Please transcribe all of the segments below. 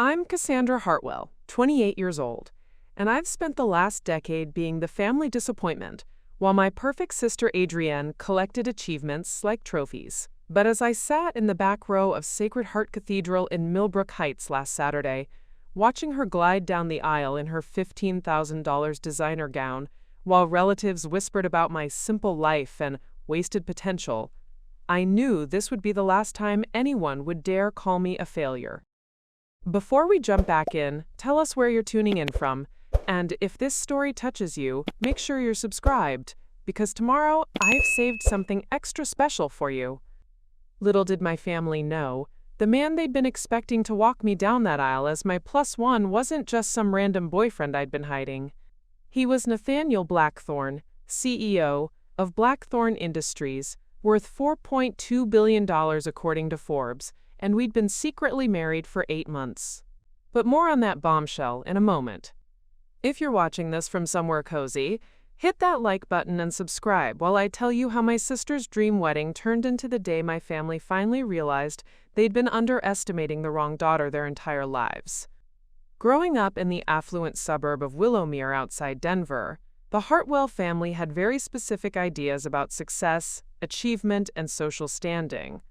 I'm Cassandra Hartwell, 28 years old, and I've spent the last decade being the family disappointment, while my perfect sister Adrienne collected achievements like trophies. But as I sat in the back row of Sacred Heart Cathedral in Millbrook Heights last Saturday, watching her glide down the aisle in her $15,000 designer gown, while relatives whispered about my simple life and wasted potential, I knew this would be the last time anyone would dare call me a failure. Before we jump back in, tell us where you're tuning in from, and if this story touches you, make sure you're subscribed, because tomorrow I've saved something extra special for you. Little did my family know, the man they'd been expecting to walk me down that aisle as my +1 wasn't just some random boyfriend I'd been hiding. He was Nathaniel Blackthorne, CEO of Blackthorne Industries, worth $4.2 billion according to Forbes, and we'd been secretly married for 8 months. But more on that bombshell in a moment. If you're watching this from somewhere cozy, hit that like button and subscribe while I tell you how my sister's dream wedding turned into the day my family finally realized they'd been underestimating the wrong daughter their entire lives. Growing up in the affluent suburb of Willowmere outside Denver, the Hartwell family had very specific ideas about success, achievement, and social standing.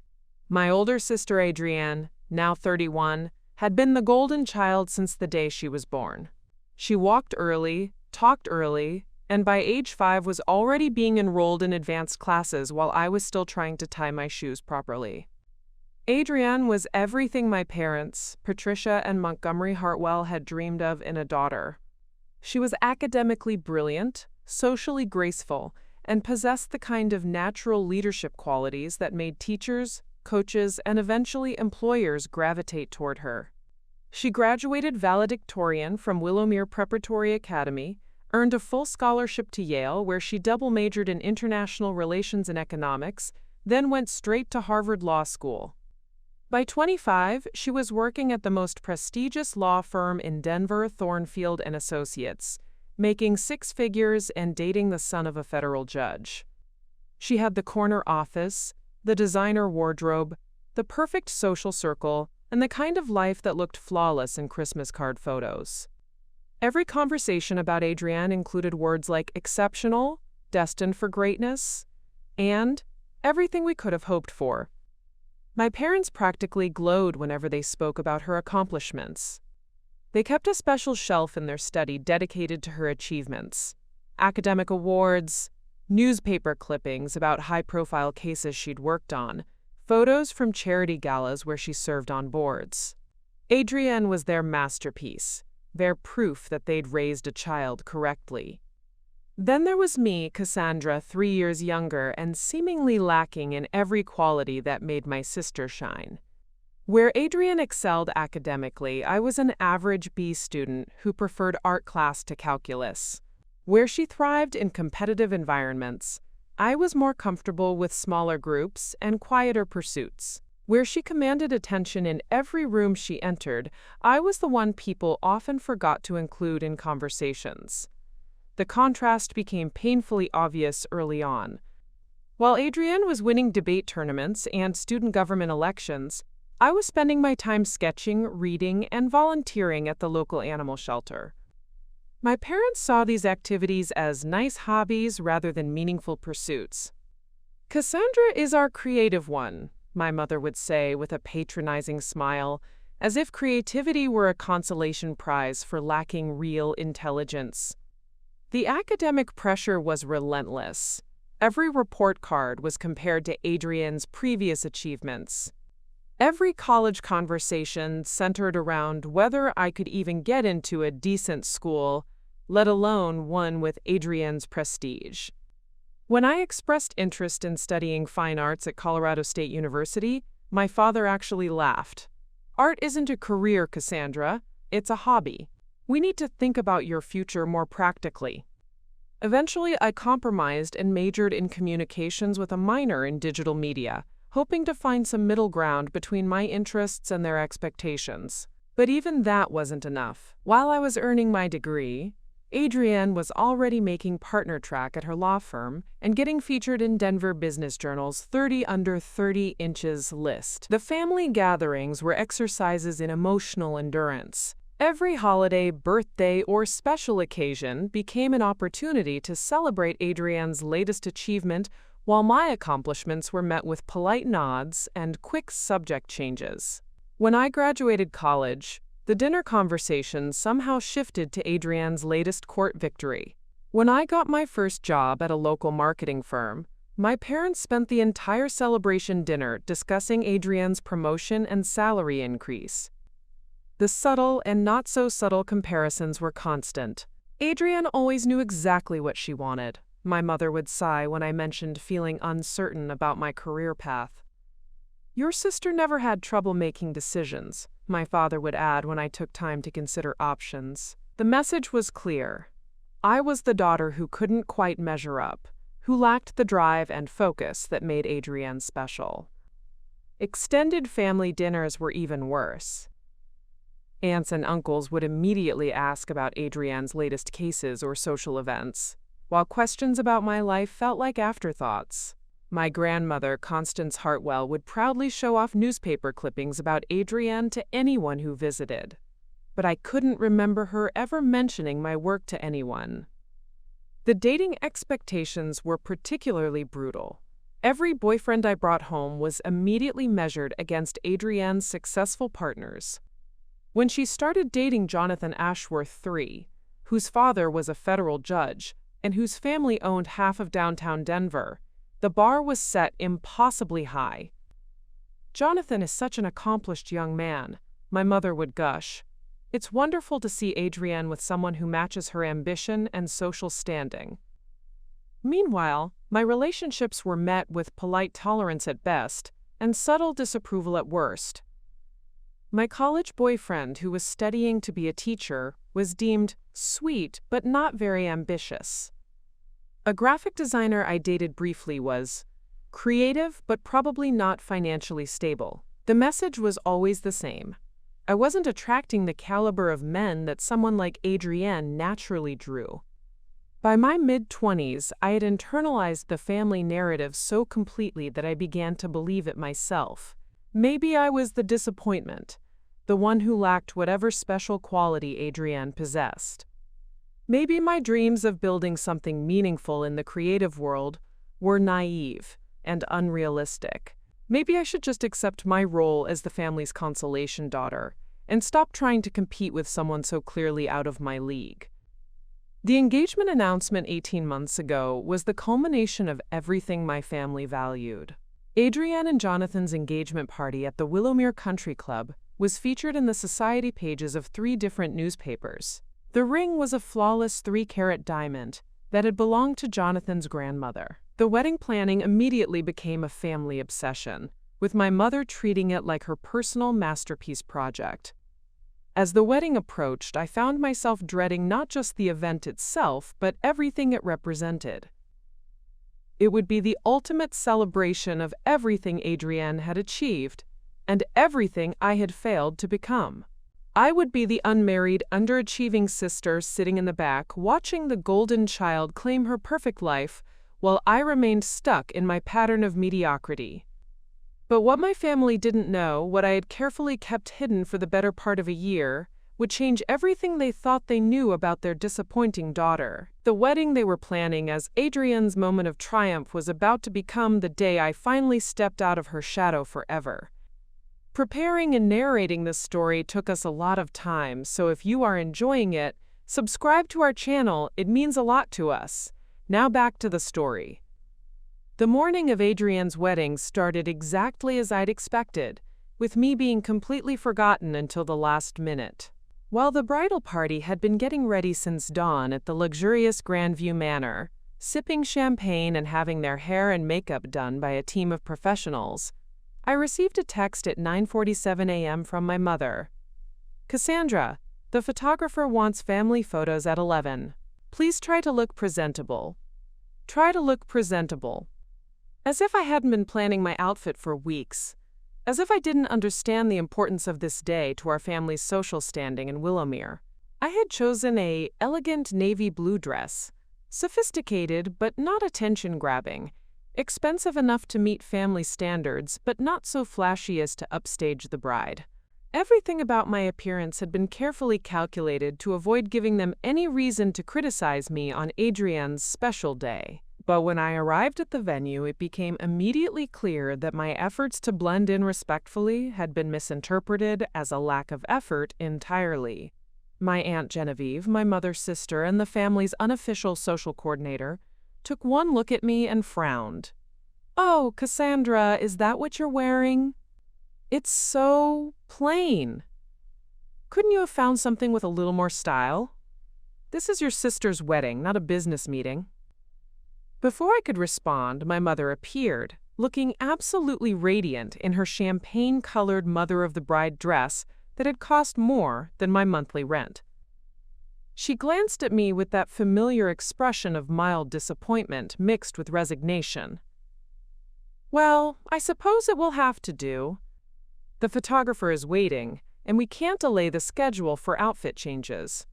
My older sister Adrienne, now 31, had been the golden child since the day she was born. She walked early, talked early, and by age 5 was already being enrolled in advanced classes while I was still trying to tie my shoes properly. Adrienne was everything my parents, Patricia and Montgomery Hartwell, had dreamed of in a daughter. She was academically brilliant, socially graceful, and possessed the kind of natural leadership qualities that made teachers, coaches, and eventually employers gravitate toward her. She graduated valedictorian from Willowmere Preparatory Academy, earned a full scholarship to Yale where she double-majored in international relations and economics, then went straight to Harvard Law School. By 25, she was working at the most prestigious law firm in Denver, Thornfield and Associates, making 6 figures and dating the son of a federal judge. She had the corner office, the designer wardrobe, the perfect social circle, and the kind of life that looked flawless in Christmas card photos. Every conversation about Adrienne included words like exceptional, destined for greatness, and everything we could have hoped for. My parents practically glowed whenever they spoke about her accomplishments. They kept a special shelf in their study dedicated to her achievements, academic awards, newspaper clippings about high-profile cases she'd worked on, photos from charity galas where she served on boards. Adrienne was their masterpiece, their proof that they'd raised a child correctly. Then there was me, Cassandra, 3 years younger and seemingly lacking in every quality that made my sister shine. Where Adrienne excelled academically, I was an average B student who preferred art class to calculus. Where she thrived in competitive environments, I was more comfortable with smaller groups and quieter pursuits. Where she commanded attention in every room she entered, I was the one people often forgot to include in conversations. The contrast became painfully obvious early on. While Adrienne was winning debate tournaments and student government elections, I was spending my time sketching, reading, and volunteering at the local animal shelter. My parents saw these activities as nice hobbies rather than meaningful pursuits. "Cassandra is our creative one," my mother would say with a patronizing smile, as if creativity were a consolation prize for lacking real intelligence. The academic pressure was relentless. Every report card was compared to Adrienne's previous achievements. Every college conversation centered around whether I could even get into a decent school, let alone one with Adrienne's prestige. When I expressed interest in studying fine arts at Colorado State University, my father actually laughed. "Art isn't a career, Cassandra. It's a hobby. We need to think about your future more practically." Eventually, I compromised and majored in communications with a minor in digital media, hoping to find some middle ground between my interests and their expectations. But even that wasn't enough. While I was earning my degree, Adrienne was already making partner track at her law firm and getting featured in Denver Business Journal's 30 Under 30 Inches list. The family gatherings were exercises in emotional endurance. Every holiday, birthday, or special occasion became an opportunity to celebrate Adrienne's latest achievement, while my accomplishments were met with polite nods and quick subject changes. When I graduated college, the dinner conversation somehow shifted to Adrienne's latest court victory. When I got my first job at a local marketing firm, my parents spent the entire celebration dinner discussing Adrienne's promotion and salary increase. The subtle and not-so-subtle comparisons were constant. Adrienne always knew exactly what she wanted, my mother would sigh when I mentioned feeling uncertain about my career path. Your sister never had trouble making decisions, my father would add when I took time to consider options. The message was clear. I was the daughter who couldn't quite measure up, who lacked the drive and focus that made Adrienne special. Extended family dinners were even worse. Aunts and uncles would immediately ask about Adrienne's latest cases or social events, while questions about my life felt like afterthoughts. My grandmother, Constance Hartwell, would proudly show off newspaper clippings about Adrienne to anyone who visited, but I couldn't remember her ever mentioning my work to anyone. The dating expectations were particularly brutal. Every boyfriend I brought home was immediately measured against Adrienne's successful partners. When she started dating Jonathan Ashworth III, whose father was a federal judge and whose family owned half of downtown Denver, the bar was set impossibly high. Jonathan is such an accomplished young man, my mother would gush. It's wonderful to see Adrienne with someone who matches her ambition and social standing. Meanwhile, my relationships were met with polite tolerance at best and subtle disapproval at worst. My college boyfriend, who was studying to be a teacher, was deemed sweet but not very ambitious. A graphic designer I dated briefly was creative but probably not financially stable. The message was always the same. I wasn't attracting the caliber of men that someone like Adrienne naturally drew. By my mid-20s, I had internalized the family narrative so completely that I began to believe it myself. Maybe I was the disappointment, the one who lacked whatever special quality Adrienne possessed. Maybe my dreams of building something meaningful in the creative world were naive and unrealistic. Maybe I should just accept my role as the family's consolation daughter and stop trying to compete with someone so clearly out of my league. The engagement announcement 18 months ago was the culmination of everything my family valued. Adrienne and Jonathan's engagement party at the Willowmere Country Club was featured in the society pages of 3 different newspapers. The ring was a flawless 3-carat diamond that had belonged to Jonathan's grandmother. The wedding planning immediately became a family obsession, with my mother treating it like her personal masterpiece project. As the wedding approached, I found myself dreading not just the event itself, but everything it represented. It would be the ultimate celebration of everything Adrienne had achieved, and everything I had failed to become. I would be the unmarried, underachieving sister sitting in the back, watching the golden child claim her perfect life, while I remained stuck in my pattern of mediocrity. But what my family didn't know, what I had carefully kept hidden for the better part of a year, would change everything they thought they knew about their disappointing daughter. The wedding they were planning as Adrienne's moment of triumph was about to become the day I finally stepped out of her shadow forever. Preparing and narrating this story took us a lot of time, so if you are enjoying it, subscribe to our channel, it means a lot to us. Now back to the story. The morning of Adrienne's wedding started exactly as I'd expected, with me being completely forgotten until the last minute. While the bridal party had been getting ready since dawn at the luxurious Grandview Manor, sipping champagne and having their hair and makeup done by a team of professionals, I received a text at 9:47 a.m. from my mother. Cassandra, the photographer wants family photos at 11. Please try to look presentable. Try to look presentable. As if I hadn't been planning my outfit for weeks. As if I didn't understand the importance of this day to our family's social standing in Willowmere. I had chosen a elegant navy blue dress, sophisticated but not attention-grabbing, expensive enough to meet family standards but not so flashy as to upstage the bride. Everything about my appearance had been carefully calculated to avoid giving them any reason to criticize me on Adrienne's special day. But when I arrived at the venue, it became immediately clear that my efforts to blend in respectfully had been misinterpreted as a lack of effort entirely. My Aunt Genevieve, my mother's sister, and the family's unofficial social coordinator took one look at me and frowned. "Oh, Cassandra, is that what you're wearing? It's so plain. Couldn't you have found something with a little more style? This is your sister's wedding, not a business meeting." Before I could respond, my mother appeared, looking absolutely radiant in her champagne-colored mother-of-the-bride dress that had cost more than my monthly rent. She glanced at me with that familiar expression of mild disappointment mixed with resignation. "Well, I suppose it will have to do. The photographer is waiting, and we can't delay the schedule for outfit changes."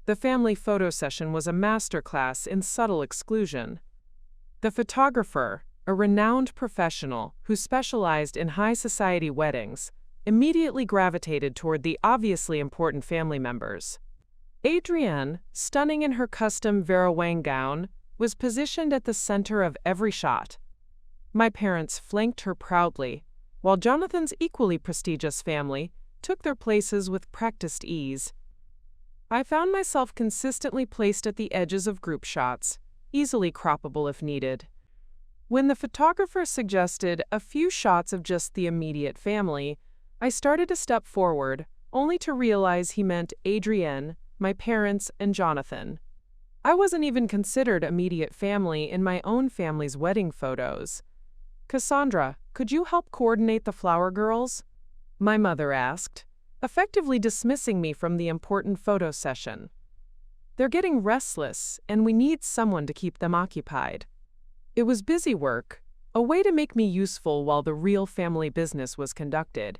The family photo session was a masterclass in subtle exclusion. The photographer, a renowned professional who specialized in high society weddings, immediately gravitated toward the obviously important family members. Adrienne, stunning in her custom Vera Wang gown, was positioned at the center of every shot. My parents flanked her proudly, while Jonathan's equally prestigious family took their places with practiced ease. I found myself consistently placed at the edges of group shots, easily croppable if needed. When the photographer suggested a few shots of just the immediate family, I started to step forward, only to realize he meant Adrienne, my parents, and Jonathan. I wasn't even considered immediate family in my own family's wedding photos. "Cassandra, could you help coordinate the flower girls?" my mother asked, effectively dismissing me from the important photo session. "They're getting restless, and we need someone to keep them occupied." It was busy work, a way to make me useful while the real family business was conducted.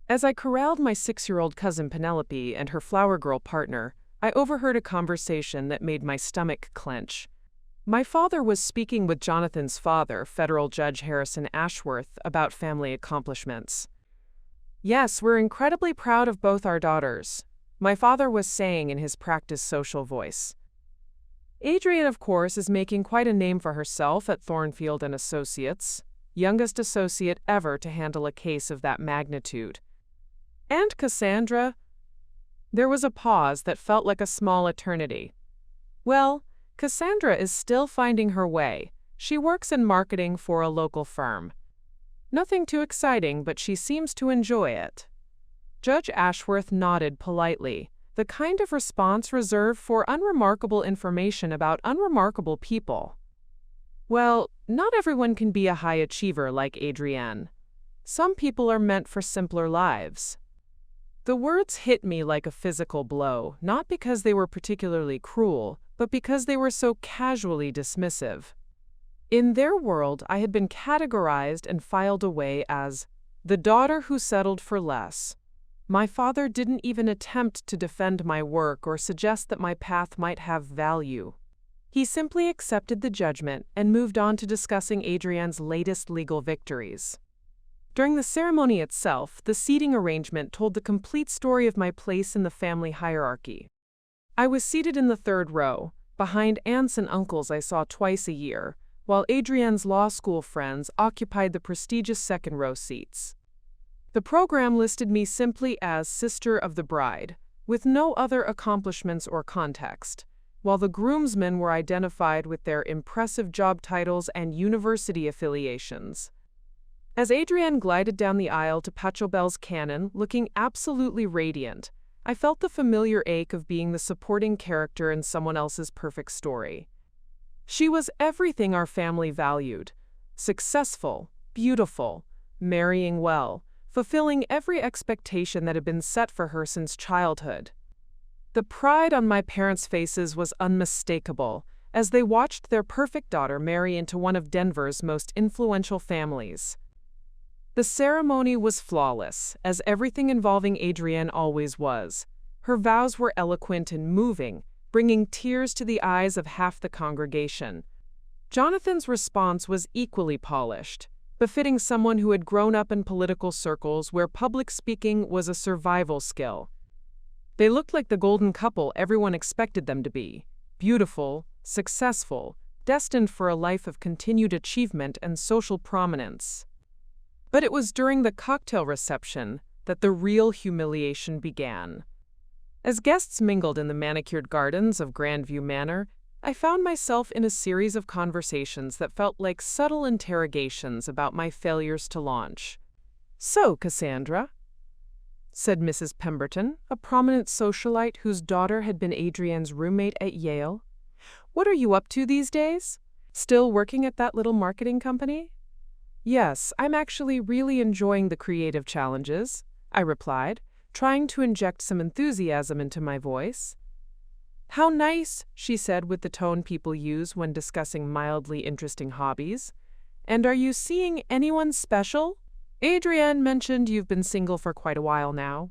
As I corralled my 6-year-old cousin Penelope and her flower girl partner, I overheard a conversation that made my stomach clench. My father was speaking with Jonathan's father, Federal Judge Harrison Ashworth, about family accomplishments. "Yes, we're incredibly proud of both our daughters," my father was saying in his practiced social voice. "Adrienne, of course, is making quite a name for herself at Thornfield and Associates, youngest associate ever to handle a case of that magnitude. And Cassandra—" There was a pause that felt like a small eternity. "Well, Cassandra is still finding her way. She works in marketing for a local firm. Nothing too exciting, but she seems to enjoy it." Judge Ashworth nodded politely, the kind of response reserved for unremarkable information about unremarkable people. "Well, not everyone can be a high achiever like Adrienne. Some people are meant for simpler lives." The words hit me like a physical blow, not because they were particularly cruel, but because they were so casually dismissive. In their world, I had been categorized and filed away as the daughter who settled for less. My father didn't even attempt to defend my work or suggest that my path might have value. He simply accepted the judgment and moved on to discussing Adrienne's latest legal victories. During the ceremony itself, the seating arrangement told the complete story of my place in the family hierarchy. I was seated in the third row, behind aunts and uncles I saw twice a year, while Adrienne's law school friends occupied the prestigious second-row seats. The program listed me simply as Sister of the Bride, with no other accomplishments or context, while the groomsmen were identified with their impressive job titles and university affiliations. As Adrienne glided down the aisle to Pachelbel's canon, looking absolutely radiant, I felt the familiar ache of being the supporting character in someone else's perfect story. She was everything our family valued: successful, beautiful, marrying well, fulfilling every expectation that had been set for her since childhood. The pride on my parents' faces was unmistakable as they watched their perfect daughter marry into one of Denver's most influential families. The ceremony was flawless, as everything involving Adrienne always was. Her vows were eloquent and moving, bringing tears to the eyes of half the congregation. Jonathan's response was equally polished, befitting someone who had grown up in political circles where public speaking was a survival skill. They looked like the golden couple everyone expected them to be: beautiful, successful, destined for a life of continued achievement and social prominence. But it was during the cocktail reception that the real humiliation began. As guests mingled in the manicured gardens of Grandview Manor, I found myself in a series of conversations that felt like subtle interrogations about my failures to launch. "So, Cassandra," said Mrs. Pemberton, a prominent socialite whose daughter had been Adrienne's roommate at Yale, "what are you up to these days? Still working at that little marketing company?" "Yes, I'm actually really enjoying the creative challenges," I replied, trying to inject some enthusiasm into my voice. "How nice," she said with the tone people use when discussing mildly interesting hobbies. "And are you seeing anyone special? Adrienne mentioned you've been single for quite a while now."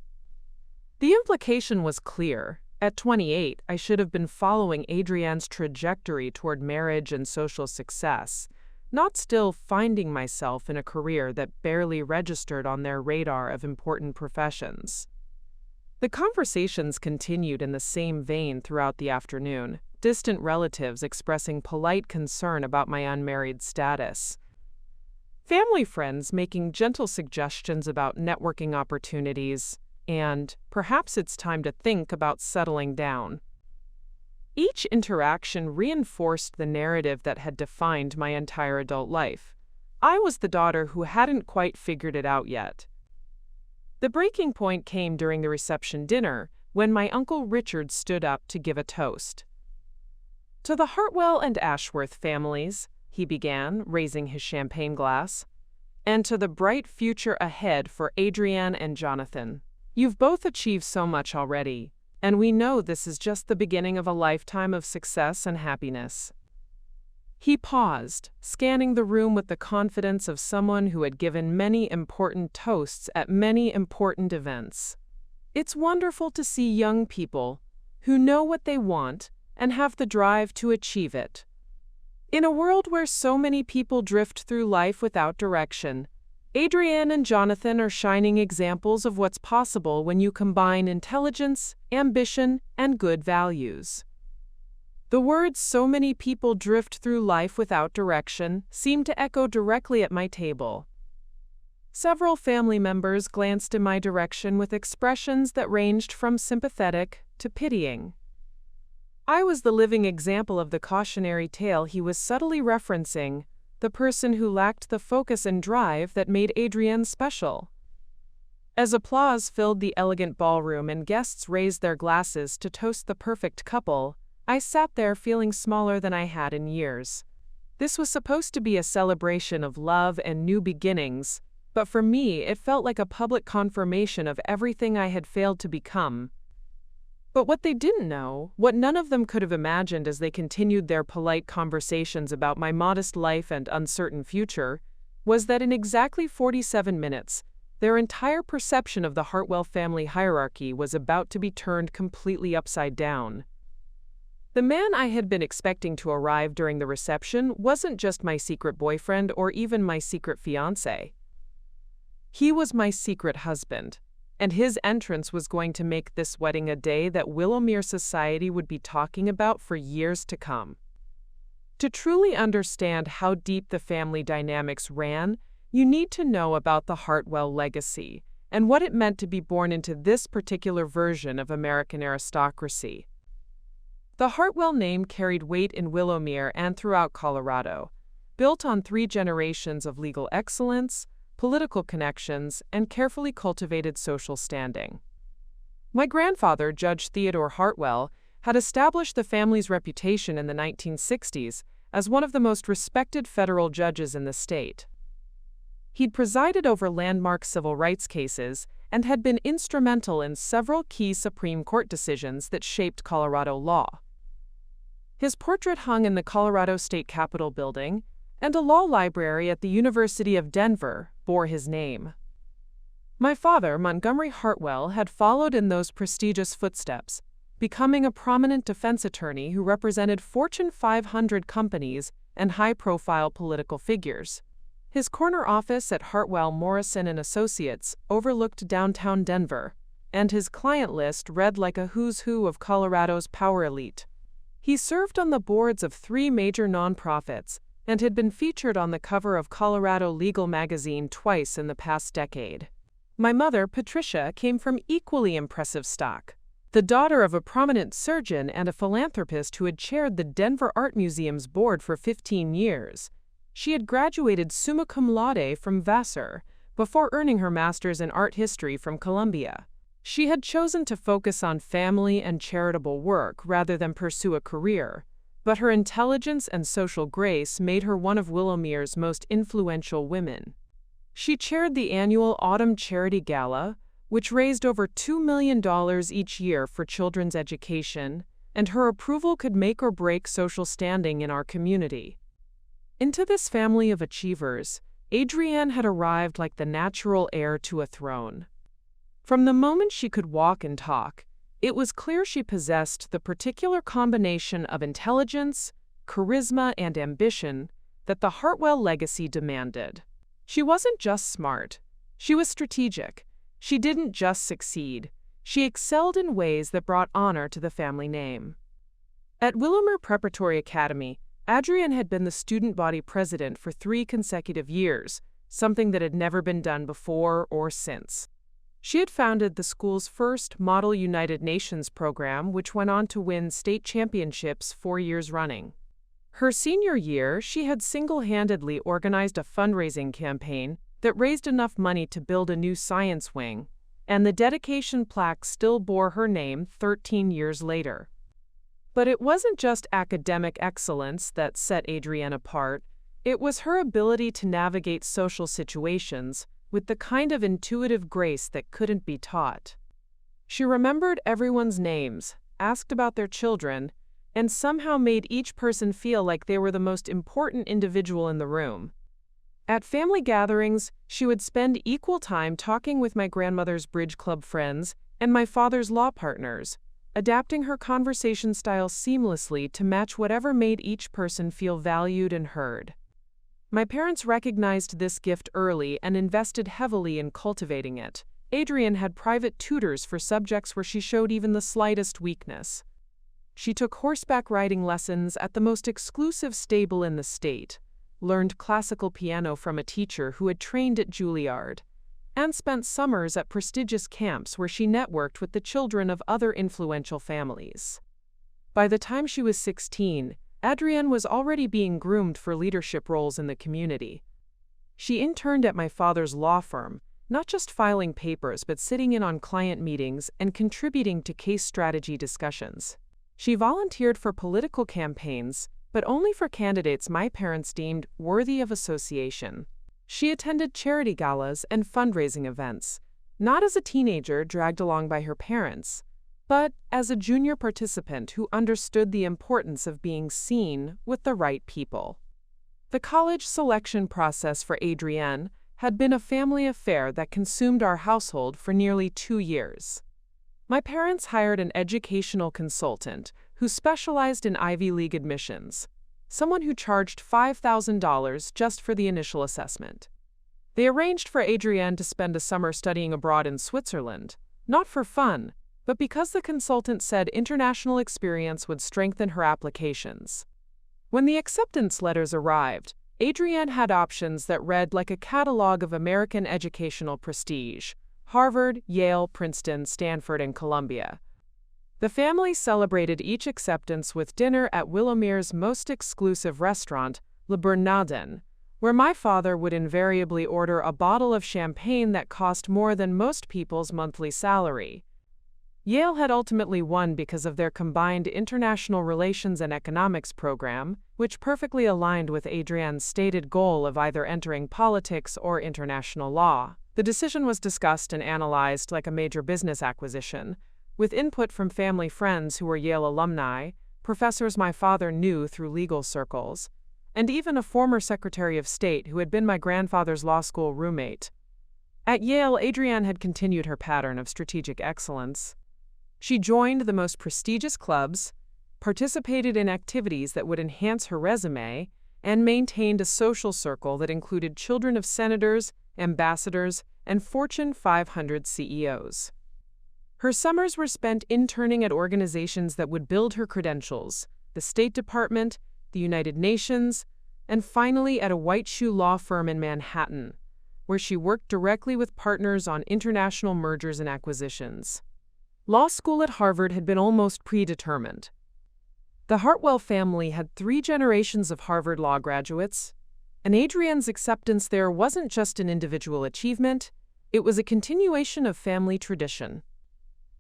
The implication was clear. At 28, I should have been following Adrienne's trajectory toward marriage and social success, not still finding myself in a career that barely registered on their radar of important professions. The conversations continued in the same vein throughout the afternoon, distant relatives expressing polite concern about my unmarried status. Family friends making gentle suggestions about networking opportunities, and perhaps it's time to think about settling down. Each interaction reinforced the narrative that had defined my entire adult life. I was the daughter who hadn't quite figured it out yet. The breaking point came during the reception dinner, when my Uncle Richard stood up to give a toast. "To the Hartwell and Ashworth families," he began, raising his champagne glass, "and to the bright future ahead for Adrienne and Jonathan. You've both achieved so much already, and we know this is just the beginning of a lifetime of success and happiness." He paused, scanning the room with the confidence of someone who had given many important toasts at many important events. It's wonderful to see young people who know what they want and have the drive to achieve it. In a world where so many people drift through life without direction, Adrienne and Jonathan are shining examples of what's possible when you combine intelligence, ambition, and good values. The words "so many people drift through life without direction" seemed to echo directly at my table. Several family members glanced in my direction with expressions that ranged from sympathetic to pitying. I was the living example of the cautionary tale he was subtly referencing, the person who lacked the focus and drive that made Adrienne special. As applause filled the elegant ballroom and guests raised their glasses to toast the perfect couple, I sat there feeling smaller than I had in years. This was supposed to be a celebration of love and new beginnings, but for me it felt like a public confirmation of everything I had failed to become. But what they didn't know, what none of them could have imagined as they continued their polite conversations about my modest life and uncertain future, was that in exactly 47 minutes, their entire perception of the Hartwell family hierarchy was about to be turned completely upside down. The man I had been expecting to arrive during the reception wasn't just my secret boyfriend or even my secret fiancé. He was my secret husband, and his entrance was going to make this wedding a day that Willowmere society would be talking about for years to come. To truly understand how deep the family dynamics ran, you need to know about the Hartwell legacy and what it meant to be born into this particular version of American aristocracy. The Hartwell name carried weight in Willowmere and throughout Colorado, built on 3 generations of legal excellence, political connections, and carefully cultivated social standing. My grandfather, Judge Theodore Hartwell, had established the family's reputation in the 1960s as one of the most respected federal judges in the state. He'd presided over landmark civil rights cases and had been instrumental in several key Supreme Court decisions that shaped Colorado law. His portrait hung in the Colorado State Capitol building, and a law library at the University of Denver bore his name. My father, Montgomery Hartwell, had followed in those prestigious footsteps, becoming a prominent defense attorney who represented Fortune 500 companies and high-profile political figures. His corner office at Hartwell Morrison and Associates overlooked downtown Denver, and his client list read like a who's who of Colorado's power elite. He served on the boards of 3 major nonprofits and had been featured on the cover of Colorado Legal magazine twice in the past decade. My mother, Patricia, came from equally impressive stock. The daughter of a prominent surgeon and a philanthropist who had chaired the Denver Art Museum's board for 15 years, she had graduated summa cum laude from Vassar before earning her master's in art history from Columbia. She had chosen to focus on family and charitable work rather than pursue a career, but her intelligence and social grace made her one of Willomere's most influential women. She chaired the annual Autumn Charity Gala, which raised over $2 million each year for children's education, and her approval could make or break social standing in our community. Into this family of achievers, Adrienne had arrived like the natural heir to a throne. From the moment she could walk and talk, it was clear she possessed the particular combination of intelligence, charisma, and ambition that the Hartwell legacy demanded. She wasn't just smart, she was strategic. She didn't just succeed, she excelled in ways that brought honor to the family name. At Willomere Preparatory Academy, Adrienne had been the student body president for 3 consecutive years, something that had never been done before or since. She had founded the school's first Model United Nations program, which went on to win state championships 4 years running. Her senior year, she had single-handedly organized a fundraising campaign that raised enough money to build a new science wing, and the dedication plaque still bore her name 13 years later. But it wasn't just academic excellence that set Adrienne apart, it was her ability to navigate social situations with the kind of intuitive grace that couldn't be taught. She remembered everyone's names, asked about their children, and somehow made each person feel like they were the most important individual in the room. At family gatherings, she would spend equal time talking with my grandmother's bridge club friends and my father's law partners, adapting her conversation style seamlessly to match whatever made each person feel valued and heard. My parents recognized this gift early and invested heavily in cultivating it. Adrienne had private tutors for subjects where she showed even the slightest weakness. She took horseback riding lessons at the most exclusive stable in the state, learned classical piano from a teacher who had trained at Juilliard, and spent summers at prestigious camps where she networked with the children of other influential families. By the time she was 16, Adrienne was already being groomed for leadership roles in the community. She interned at my father's law firm, not just filing papers but sitting in on client meetings and contributing to case strategy discussions. She volunteered for political campaigns, but only for candidates my parents deemed worthy of association. She attended charity galas and fundraising events, not as a teenager dragged along by her parents, but as a junior participant who understood the importance of being seen with the right people. The college selection process for Adrienne had been a family affair that consumed our household for nearly 2 years. My parents hired an educational consultant who specialized in Ivy League admissions, someone who charged $5,000 just for the initial assessment. They arranged for Adrienne to spend a summer studying abroad in Switzerland, not for fun, but because the consultant said international experience would strengthen her applications. When the acceptance letters arrived, Adrienne had options that read like a catalog of American educational prestige: Harvard, Yale, Princeton, Stanford, and Columbia. The family celebrated each acceptance with dinner at Willomere's most exclusive restaurant, Le Bernardin, where my father would invariably order a bottle of champagne that cost more than most people's monthly salary. Yale had ultimately won because of their combined international relations and economics program, which perfectly aligned with Adrienne's stated goal of either entering politics or international law. The decision was discussed and analyzed like a major business acquisition, with input from family friends who were Yale alumni, professors my father knew through legal circles, and even a former Secretary of State who had been my grandfather's law school roommate. At Yale, Adrienne had continued her pattern of strategic excellence. She joined the most prestigious clubs, participated in activities that would enhance her resume, and maintained a social circle that included children of senators, ambassadors, and Fortune 500 CEOs. Her summers were spent interning at organizations that would build her credentials: the State Department, the United Nations, and finally at a white-shoe law firm in Manhattan, where she worked directly with partners on international mergers and acquisitions. Law school at Harvard had been almost predetermined. The Hartwell family had 3 generations of Harvard law graduates, and Adrienne's acceptance there wasn't just an individual achievement, it was a continuation of family tradition.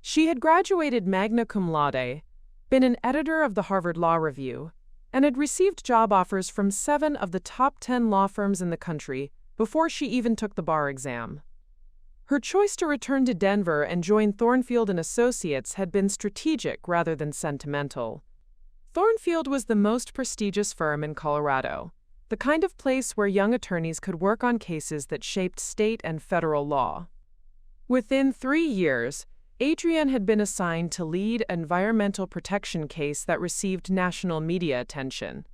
She had graduated magna cum laude, been an editor of the Harvard Law Review, and had received job offers from 7 of the top 10 law firms in the country before she even took the bar exam. Her choice to return to Denver and join Thornfield & Associates had been strategic rather than sentimental. Thornfield was the most prestigious firm in Colorado, the kind of place where young attorneys could work on cases that shaped state and federal law. Within 3 years, Adrienne had been assigned to lead an environmental protection case that received national media attention.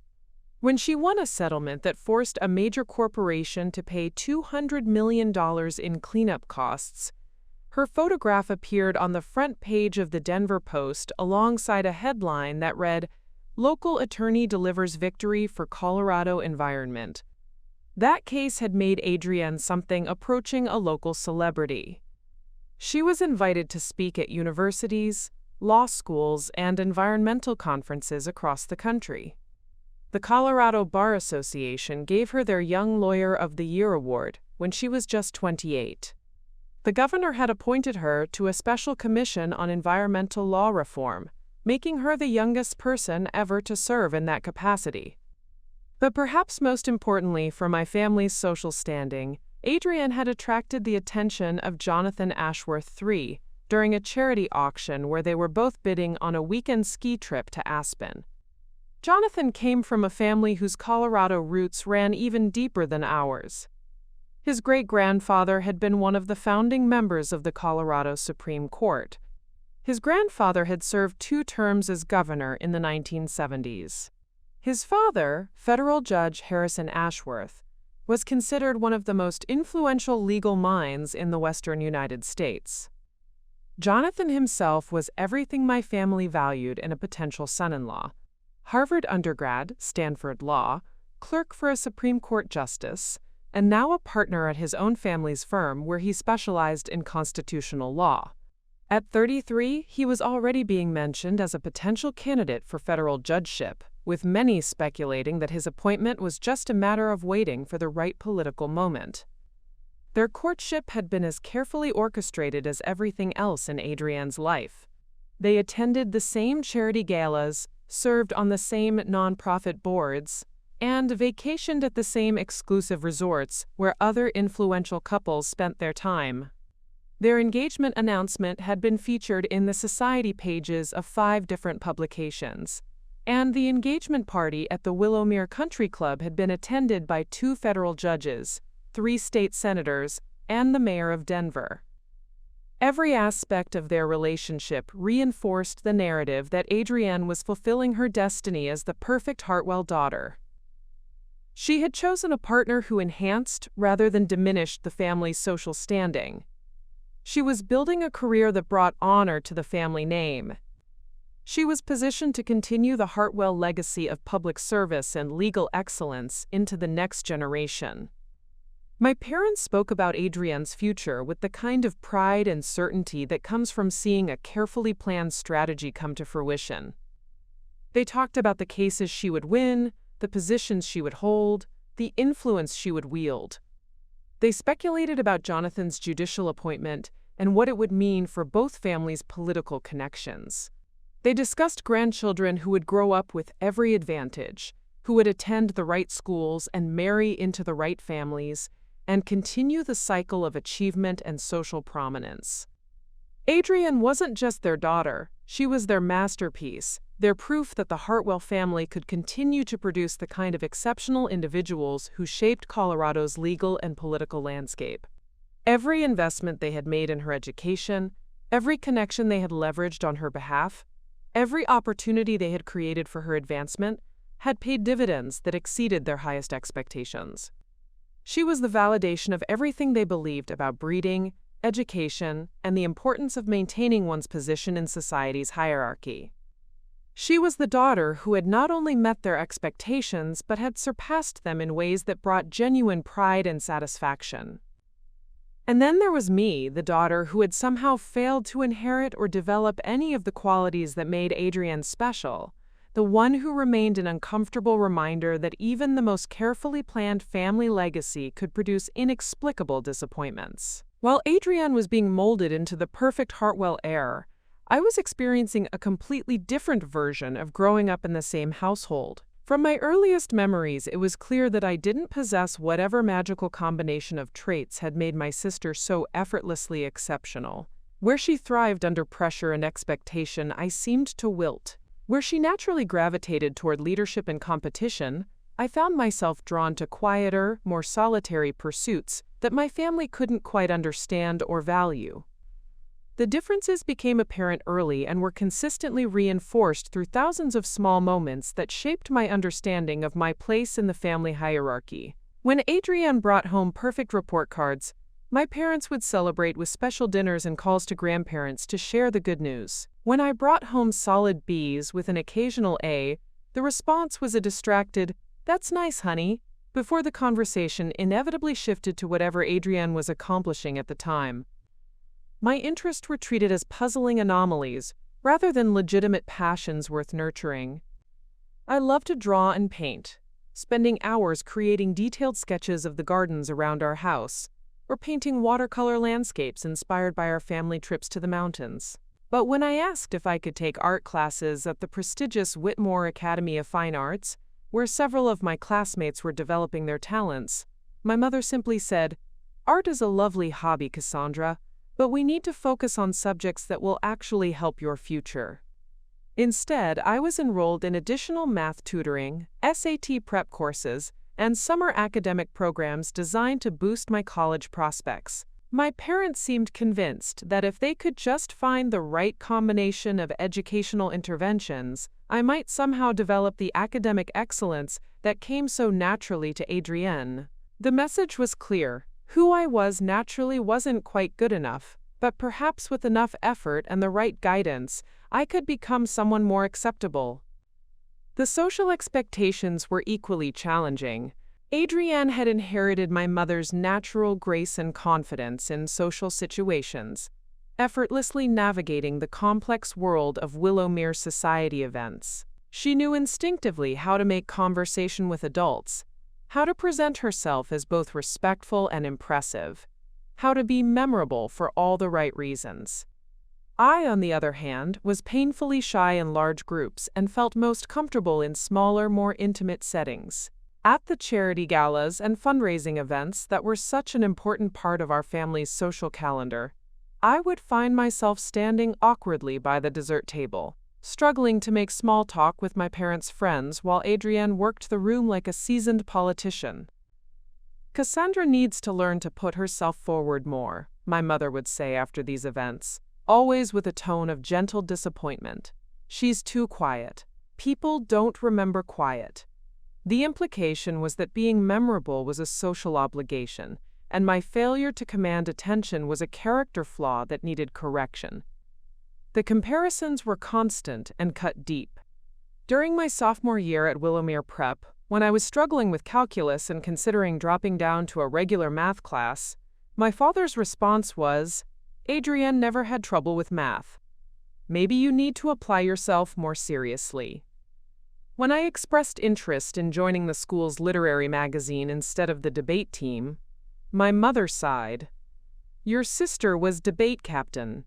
When she won a settlement that forced a major corporation to pay $200 million in cleanup costs, her photograph appeared on the front page of the Denver Post alongside a headline that read, "Local Attorney Delivers Victory for Colorado Environment." That case had made Adrienne something approaching a local celebrity. She was invited to speak at universities, law schools, and environmental conferences across the country. The Colorado Bar Association gave her their Young Lawyer of the Year award when she was just 28. The governor had appointed her to a special commission on environmental law reform, making her the youngest person ever to serve in that capacity. But perhaps most importantly for my family's social standing, Adrienne had attracted the attention of Jonathan Ashworth III during a charity auction where they were both bidding on a weekend ski trip to Aspen. Jonathan came from a family whose Colorado roots ran even deeper than ours. His great-grandfather had been one of the founding members of the Colorado Supreme Court. His grandfather had served 2 terms as governor in the 1970s. His father, federal judge Harrison Ashworth, was considered one of the most influential legal minds in the western United States. Jonathan himself was everything my family valued in a potential son-in-law: Harvard undergrad, Stanford Law, clerk for a Supreme Court justice, and now a partner at his own family's firm where he specialized in constitutional law. At 33, he was already being mentioned as a potential candidate for federal judgeship, with many speculating that his appointment was just a matter of waiting for the right political moment. Their courtship had been as carefully orchestrated as everything else in Adrienne's life. They attended the same charity galas, served on the same nonprofit boards, and vacationed at the same exclusive resorts where other influential couples spent their time. Their engagement announcement had been featured in the society pages of 5 different publications, and the engagement party at the Willowmere Country Club had been attended by 2 federal judges, 3 state senators, and the mayor of Denver. Every aspect of their relationship reinforced the narrative that Adrienne was fulfilling her destiny as the perfect Hartwell daughter. She had chosen a partner who enhanced rather than diminished the family's social standing. She was building a career that brought honor to the family name. She was positioned to continue the Hartwell legacy of public service and legal excellence into the next generation. My parents spoke about Adrienne's future with the kind of pride and certainty that comes from seeing a carefully planned strategy come to fruition. They talked about the cases she would win, the positions she would hold, the influence she would wield. They speculated about Jonathan's judicial appointment and what it would mean for both families' political connections. They discussed grandchildren who would grow up with every advantage, who would attend the right schools and marry into the right families, and continue the cycle of achievement and social prominence. Adrienne wasn't just their daughter, she was their masterpiece, their proof that the Hartwell family could continue to produce the kind of exceptional individuals who shaped Colorado's legal and political landscape. Every investment they had made in her education, every connection they had leveraged on her behalf, every opportunity they had created for her advancement had paid dividends that exceeded their highest expectations. She was the validation of everything they believed about breeding, education, and the importance of maintaining one's position in society's hierarchy. She was the daughter who had not only met their expectations but had surpassed them in ways that brought genuine pride and satisfaction. And then there was me, the daughter who had somehow failed to inherit or develop any of the qualities that made Adrienne special, the one who remained an uncomfortable reminder that even the most carefully planned family legacy could produce inexplicable disappointments. While Adrienne was being molded into the perfect Hartwell heir, I was experiencing a completely different version of growing up in the same household. From my earliest memories, it was clear that I didn't possess whatever magical combination of traits had made my sister so effortlessly exceptional. Where she thrived under pressure and expectation, I seemed to wilt. Where she naturally gravitated toward leadership and competition, I found myself drawn to quieter, more solitary pursuits that my family couldn't quite understand or value. The differences became apparent early and were consistently reinforced through thousands of small moments that shaped my understanding of my place in the family hierarchy. When Adrienne brought home perfect report cards, my parents would celebrate with special dinners and calls to grandparents to share the good news. When I brought home solid B's with an occasional A, the response was a distracted, "That's nice, honey," before the conversation inevitably shifted to whatever Adrienne was accomplishing at the time. My interests were treated as puzzling anomalies, rather than legitimate passions worth nurturing. I loved to draw and paint, spending hours creating detailed sketches of the gardens around our house, or painting watercolor landscapes inspired by our family trips to the mountains. But when I asked if I could take art classes at the prestigious Whitmore Academy of Fine Arts, where several of my classmates were developing their talents, my mother simply said, "Art is a lovely hobby, Cassandra, but we need to focus on subjects that will actually help your future." Instead, I was enrolled in additional math tutoring, SAT prep courses, and summer academic programs designed to boost my college prospects. My parents seemed convinced that if they could just find the right combination of educational interventions, I might somehow develop the academic excellence that came so naturally to Adrienne. The message was clear. Who I was naturally wasn't quite good enough, but perhaps with enough effort and the right guidance, I could become someone more acceptable. The social expectations were equally challenging. Adrienne had inherited my mother's natural grace and confidence in social situations, effortlessly navigating the complex world of Willowmere society events. She knew instinctively how to make conversation with adults, how to present herself as both respectful and impressive, how to be memorable for all the right reasons. I, on the other hand, was painfully shy in large groups and felt most comfortable in smaller, more intimate settings. At the charity galas and fundraising events that were such an important part of our family's social calendar, I would find myself standing awkwardly by the dessert table, struggling to make small talk with my parents' friends while Adrienne worked the room like a seasoned politician. "Cassandra needs to learn to put herself forward more," my mother would say after these events, always with a tone of gentle disappointment. "She's too quiet. People don't remember quiet." The implication was that being memorable was a social obligation, and my failure to command attention was a character flaw that needed correction. The comparisons were constant and cut deep. During my sophomore year at Willowmere Prep, when I was struggling with calculus and considering dropping down to a regular math class, my father's response was, "Adrienne never had trouble with math. Maybe you need to apply yourself more seriously." When I expressed interest in joining the school's literary magazine instead of the debate team, my mother sighed. "Your sister was debate captain.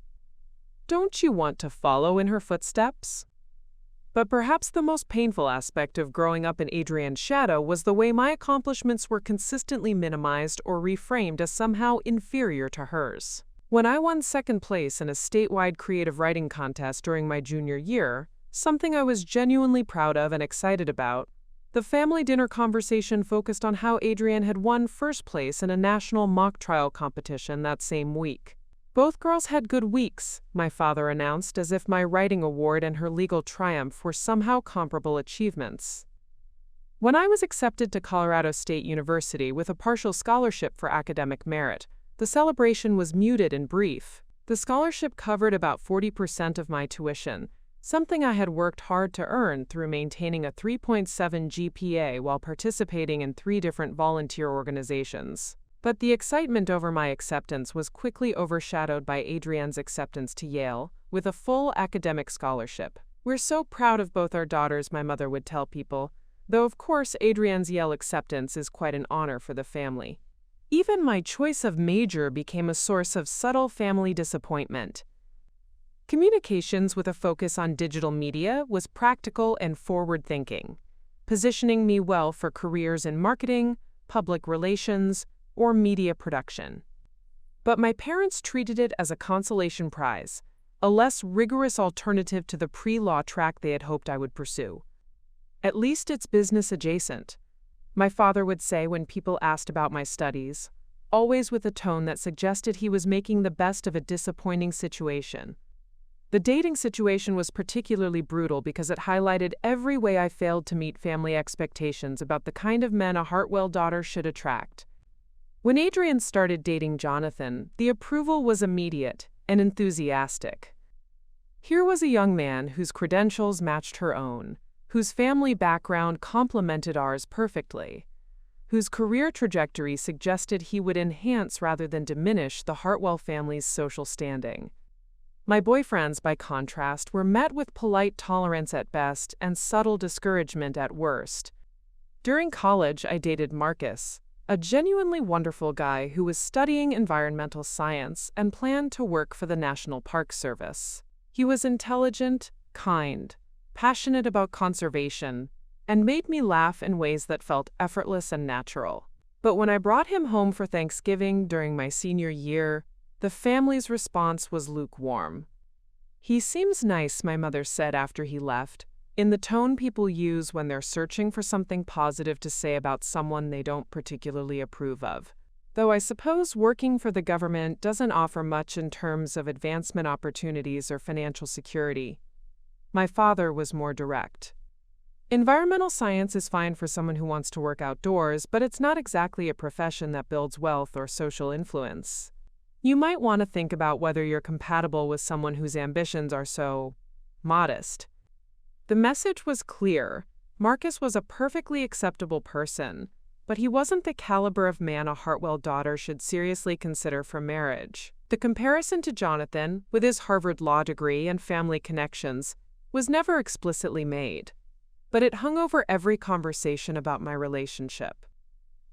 Don't you want to follow in her footsteps?" But perhaps the most painful aspect of growing up in Adrienne's shadow was the way my accomplishments were consistently minimized or reframed as somehow inferior to hers. When I won second place in a statewide creative writing contest during my junior year, something I was genuinely proud of and excited about, The family dinner conversation focused on how Adrienne had won first place in a national mock trial competition that same week. Both girls had good weeks, my father announced, as if my writing award and her legal triumph were somehow comparable achievements. When I was accepted to Colorado State University with a partial scholarship for academic merit, the celebration was muted and brief. The scholarship covered about 40% of my tuition, something I had worked hard to earn through maintaining a 3.7 GPA while participating in 3 different volunteer organizations. But the excitement over my acceptance was quickly overshadowed by Adrienne's acceptance to Yale, with a full academic scholarship. "We're so proud of both our daughters," my mother would tell people, though of course Adrienne's Yale acceptance is quite an honor for the family. Even my choice of major became a source of subtle family disappointment. Communications with a focus on digital media was practical and forward-thinking, positioning me well for careers in marketing, public relations, or media production. But my parents treated it as a consolation prize, a less rigorous alternative to the pre-law track they had hoped I would pursue. "At least it's business adjacent," my father would say when people asked about my studies, always with a tone that suggested he was making the best of a disappointing situation. The dating situation was particularly brutal because it highlighted every way I failed to meet family expectations about the kind of men a Hartwell daughter should attract. When Adrienne started dating Jonathan, the approval was immediate and enthusiastic. Here was a young man whose credentials matched her own, whose family background complemented ours perfectly, whose career trajectory suggested he would enhance rather than diminish the Hartwell family's social standing. My boyfriends, by contrast, were met with polite tolerance at best and subtle discouragement at worst. During college, I dated Marcus, a genuinely wonderful guy who was studying environmental science and planned to work for the National Park Service. He was intelligent, kind, passionate about conservation, and made me laugh in ways that felt effortless and natural. But when I brought him home for Thanksgiving during my senior year, the family's response was lukewarm. "He seems nice," my mother said after he left, in the tone people use when they're searching for something positive to say about someone they don't particularly approve of. Though I suppose working for the government doesn't offer much in terms of advancement opportunities or financial security. My father was more direct. "Environmental science is fine for someone who wants to work outdoors, but it's not exactly a profession that builds wealth or social influence. You might want to think about whether you're compatible with someone whose ambitions are so modest." The message was clear. Marcus was a perfectly acceptable person, but he wasn't the caliber of man a Hartwell daughter should seriously consider for marriage. The comparison to Jonathan, with his Harvard law degree and family connections, was never explicitly made, but it hung over every conversation about my relationship.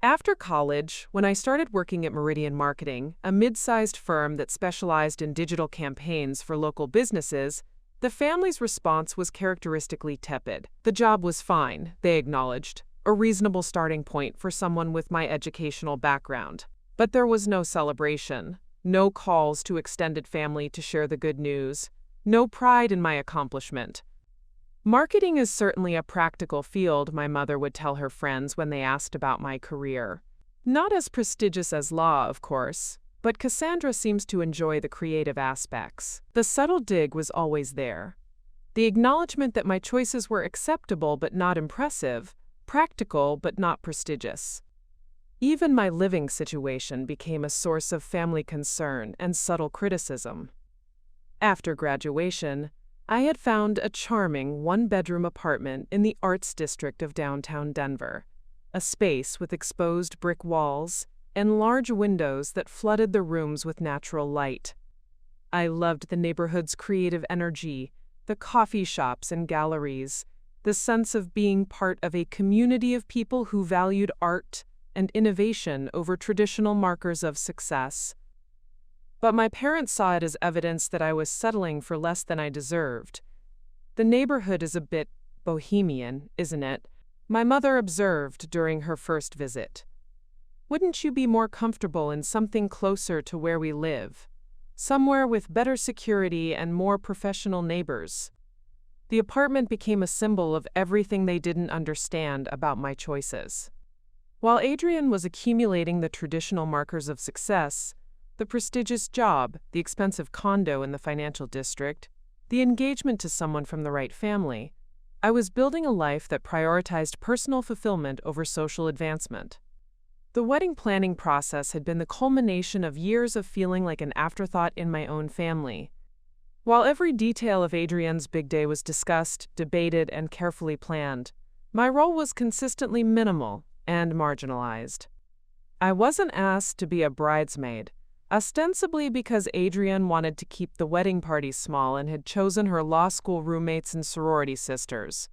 After college, when I started working at Meridian Marketing, a mid-sized firm that specialized in digital campaigns for local businesses, the family's response was characteristically tepid. The job was fine, they acknowledged, a reasonable starting point for someone with my educational background. But there was no celebration, no calls to extended family to share the good news, no pride in my accomplishment. "Marketing is certainly a practical field," my mother would tell her friends when they asked about my career. "Not as prestigious as law, of course, but Cassandra seems to enjoy the creative aspects." The subtle dig was always there. The acknowledgement that my choices were acceptable but not impressive, practical but not prestigious. Even my living situation became a source of family concern and subtle criticism. After graduation, I had found a charming one-bedroom apartment in the Arts District of downtown Denver, a space with exposed brick walls and large windows that flooded the rooms with natural light. I loved the neighborhood's creative energy, the coffee shops and galleries, the sense of being part of a community of people who valued art and innovation over traditional markers of success. But my parents saw it as evidence that I was settling for less than I deserved. "The neighborhood is a bit bohemian, isn't it?" my mother observed during her first visit. "Wouldn't you be more comfortable in something closer to where we live? Somewhere with better security and more professional neighbors?" The apartment became a symbol of everything they didn't understand about my choices. While Adrienne was accumulating the traditional markers of success, the prestigious job, the expensive condo in the financial district, the engagement to someone from the right family, I was building a life that prioritized personal fulfillment over social advancement. The wedding planning process had been the culmination of years of feeling like an afterthought in my own family. While every detail of Adrienne's big day was discussed, debated, and carefully planned, my role was consistently minimal and marginalized. I wasn't asked to be a bridesmaid, ostensibly because Adrienne wanted to keep the wedding party small and had chosen her law school roommates and sorority sisters.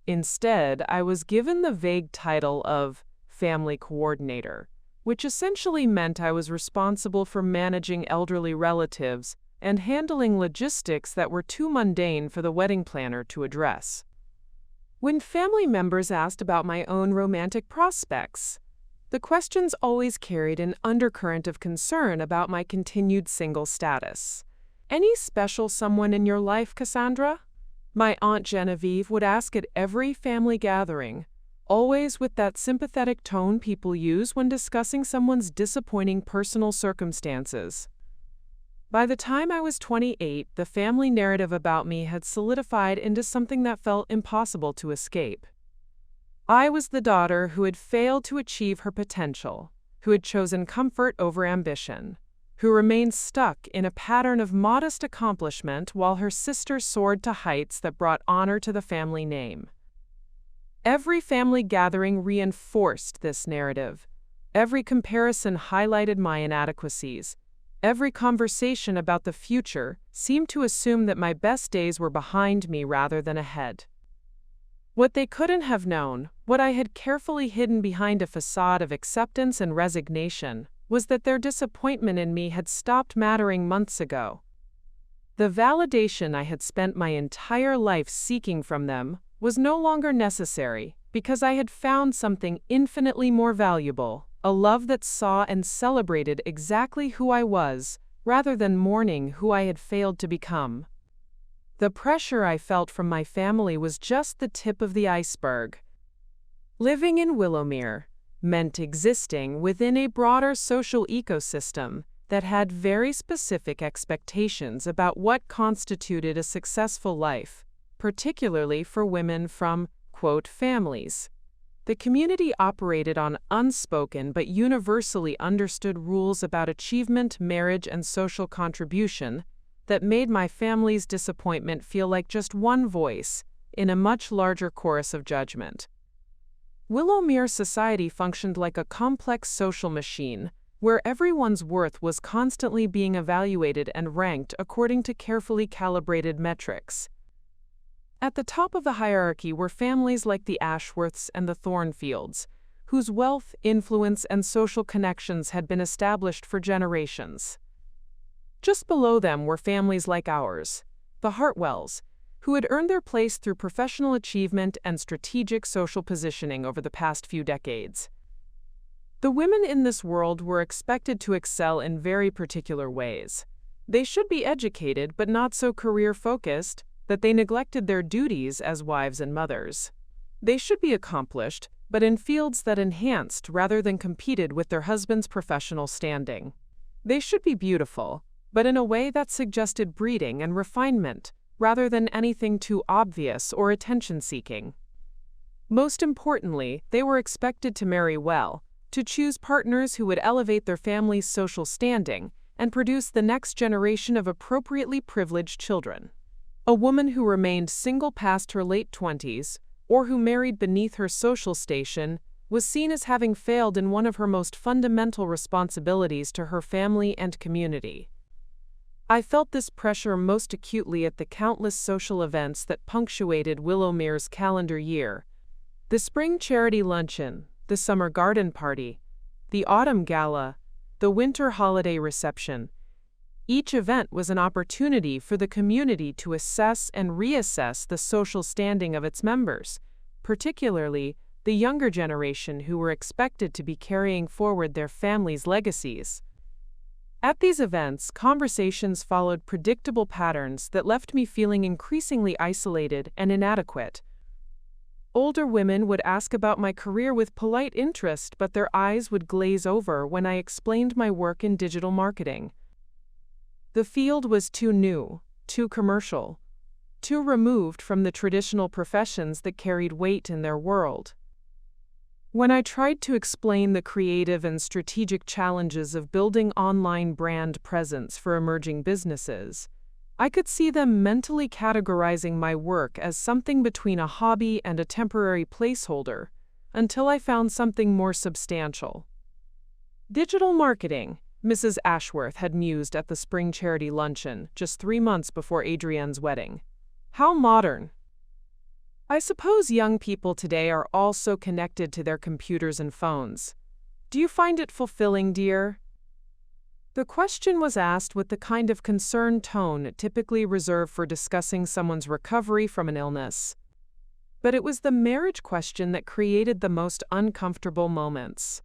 Instead, I was given the vague title of family coordinator, which essentially meant I was responsible for managing elderly relatives and handling logistics that were too mundane for the wedding planner to address. When family members asked about my own romantic prospects, the questions always carried an undercurrent of concern about my continued single status. "Any special someone in your life, Cassandra?" My Aunt Genevieve would ask at every family gathering, always with that sympathetic tone people use when discussing someone's disappointing personal circumstances. By the time I was 28, the family narrative about me had solidified into something that felt impossible to escape. I was the daughter who had failed to achieve her potential, who had chosen comfort over ambition, who remained stuck in a pattern of modest accomplishment while her sister soared to heights that brought honor to the family name. Every family gathering reinforced this narrative. Every comparison highlighted my inadequacies. Every conversation about the future seemed to assume that my best days were behind me rather than ahead. What they couldn't have known, what I had carefully hidden behind a facade of acceptance and resignation, was that their disappointment in me had stopped mattering months ago. The validation I had spent my entire life seeking from them was no longer necessary because I had found something infinitely more valuable, a love that saw and celebrated exactly who I was, rather than mourning who I had failed to become. The pressure I felt from my family was just the tip of the iceberg. Living in Willowmere meant existing within a broader social ecosystem that had very specific expectations about what constituted a successful life, particularly for women from, quote, families. The community operated on unspoken but universally understood rules about achievement, marriage, and social contribution that made my family's disappointment feel like just one voice in a much larger chorus of judgment. Willowmere society functioned like a complex social machine where everyone's worth was constantly being evaluated and ranked according to carefully calibrated metrics. At the top of the hierarchy were families like the Ashworths and the Thornfields, whose wealth, influence, and social connections had been established for generations. Just below them were families like ours, the Hartwells, who had earned their place through professional achievement and strategic social positioning over the past few decades. The women in this world were expected to excel in very particular ways. They should be educated but not so career-focused that they neglected their duties as wives and mothers. They should be accomplished, but in fields that enhanced rather than competed with their husband's professional standing. They should be beautiful, but in a way that suggested breeding and refinement, rather than anything too obvious or attention-seeking. Most importantly, they were expected to marry well, to choose partners who would elevate their family's social standing and produce the next generation of appropriately privileged children. A woman who remained single past her late 20s, or who married beneath her social station, was seen as having failed in one of her most fundamental responsibilities to her family and community. I felt this pressure most acutely at the countless social events that punctuated Willowmere's calendar year. The spring charity luncheon, the summer garden party, the autumn gala, the winter holiday reception. Each event was an opportunity for the community to assess and reassess the social standing of its members, particularly the younger generation who were expected to be carrying forward their families' legacies. At these events, conversations followed predictable patterns that left me feeling increasingly isolated and inadequate. Older women would ask about my career with polite interest, but their eyes would glaze over when I explained my work in digital marketing. The field was too new, too commercial, too removed from the traditional professions that carried weight in their world. When I tried to explain the creative and strategic challenges of building online brand presence for emerging businesses, I could see them mentally categorizing my work as something between a hobby and a temporary placeholder, until I found something more substantial. Digital marketing, Mrs. Ashworth had mused at the spring charity luncheon just 3 months before Adrienne's wedding. How modern! I suppose young people today are all so connected to their computers and phones. Do you find it fulfilling, dear? The question was asked with the kind of concerned tone typically reserved for discussing someone's recovery from an illness. But it was the marriage question that created the most uncomfortable moments.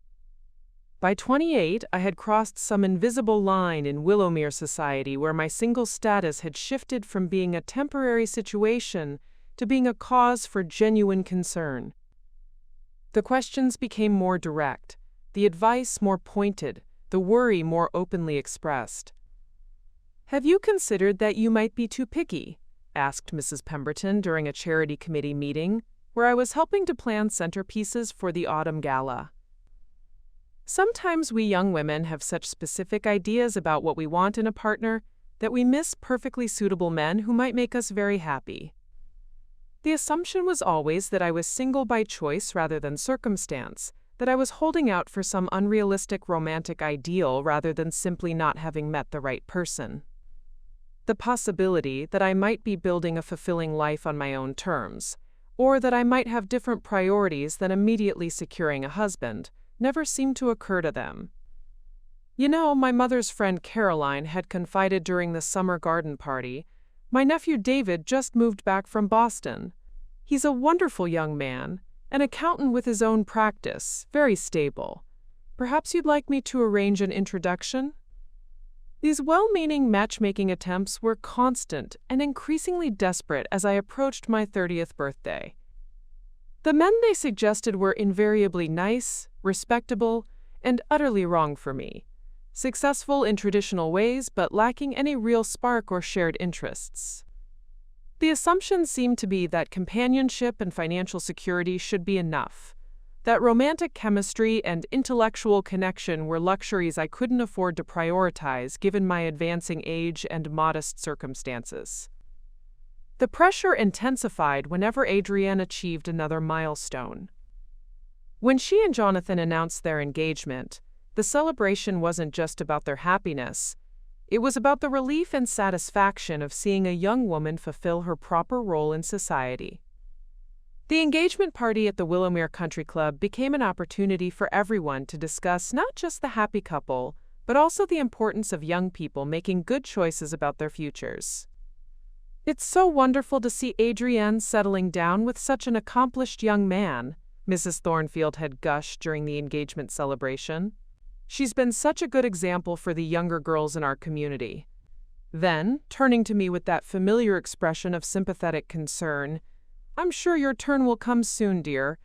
By 28, I had crossed some invisible line in Willowmere society where my single status had shifted from being a temporary situation to being a cause for genuine concern. The questions became more direct, the advice more pointed, the worry more openly expressed. "Have you considered that you might be too picky?" asked Mrs. Pemberton during a charity committee meeting where I was helping to plan centerpieces for the autumn gala. Sometimes we young women have such specific ideas about what we want in a partner that we miss perfectly suitable men who might make us very happy. The assumption was always that I was single by choice rather than circumstance, that I was holding out for some unrealistic romantic ideal rather than simply not having met the right person. The possibility that I might be building a fulfilling life on my own terms, or that I might have different priorities than immediately securing a husband, never seemed to occur to them. You know, my mother's friend Caroline had confided during the summer garden party, "My nephew David just moved back from Boston. He's a wonderful young man, an accountant with his own practice, very stable. Perhaps you'd like me to arrange an introduction?" These well-meaning matchmaking attempts were constant and increasingly desperate as I approached my 30th birthday. The men they suggested were invariably nice, respectable, and utterly wrong for me. Successful in traditional ways, but lacking any real spark or shared interests. The assumption seemed to be that companionship and financial security should be enough, that romantic chemistry and intellectual connection were luxuries I couldn't afford to prioritize given my advancing age and modest circumstances. The pressure intensified whenever Adrienne achieved another milestone. When she and Jonathan announced their engagement, the celebration wasn't just about their happiness. It was about the relief and satisfaction of seeing a young woman fulfill her proper role in society. The engagement party at the Willowmere Country Club became an opportunity for everyone to discuss not just the happy couple, but also the importance of young people making good choices about their futures. "It's so wonderful to see Adrienne settling down with such an accomplished young man," Mrs. Thornfield had gushed during the engagement celebration. "She's been such a good example for the younger girls in our community." Then, turning to me with that familiar expression of sympathetic concern, "I'm sure your turn will come soon, dear.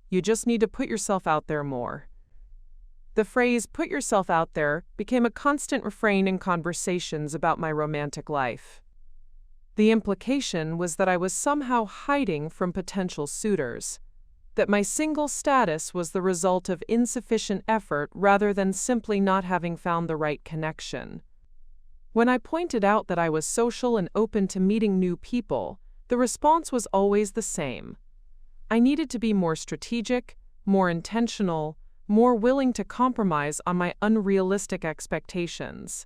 You just need to put yourself out there more." The phrase "put yourself out there" became a constant refrain in conversations about my romantic life. The implication was that I was somehow hiding from potential suitors, that my single status was the result of insufficient effort rather than simply not having found the right connection. When I pointed out that I was social and open to meeting new people, the response was always the same. I needed to be more strategic, more intentional, more willing to compromise on my unrealistic expectations.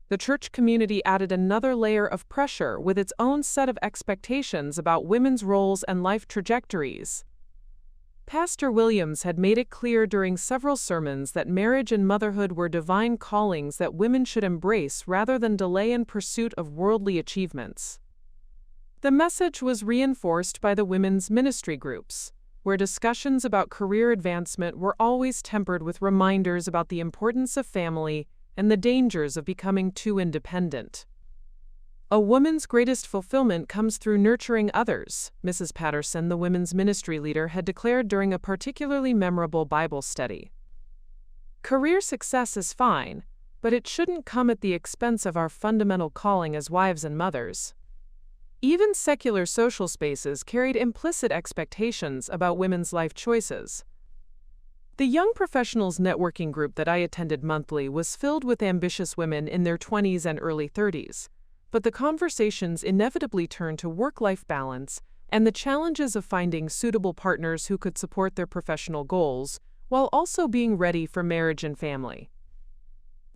The church community added another layer of pressure with its own set of expectations about women's roles and life trajectories. Pastor Williams had made it clear during several sermons that marriage and motherhood were divine callings that women should embrace rather than delay in pursuit of worldly achievements. The message was reinforced by the women's ministry groups, where discussions about career advancement were always tempered with reminders about the importance of family and the dangers of becoming too independent. A woman's greatest fulfillment comes through nurturing others, Mrs. Patterson, the women's ministry leader, had declared during a particularly memorable Bible study. Career success is fine, but it shouldn't come at the expense of our fundamental calling as wives and mothers. Even secular social spaces carried implicit expectations about women's life choices. The Young Professionals networking group that I attended monthly was filled with ambitious women in their 20s and early 30s, but the conversations inevitably turned to work-life balance and the challenges of finding suitable partners who could support their professional goals while also being ready for marriage and family.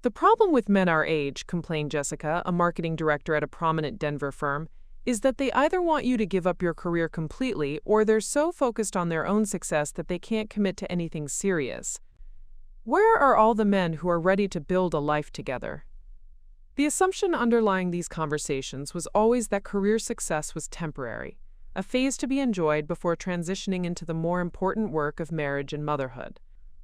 The problem with men our age, complained Jessica, a marketing director at a prominent Denver firm, is that they either want you to give up your career completely or they're so focused on their own success that they can't commit to anything serious. Where are all the men who are ready to build a life together? The assumption underlying these conversations was always that career success was temporary, a phase to be enjoyed before transitioning into the more important work of marriage and motherhood.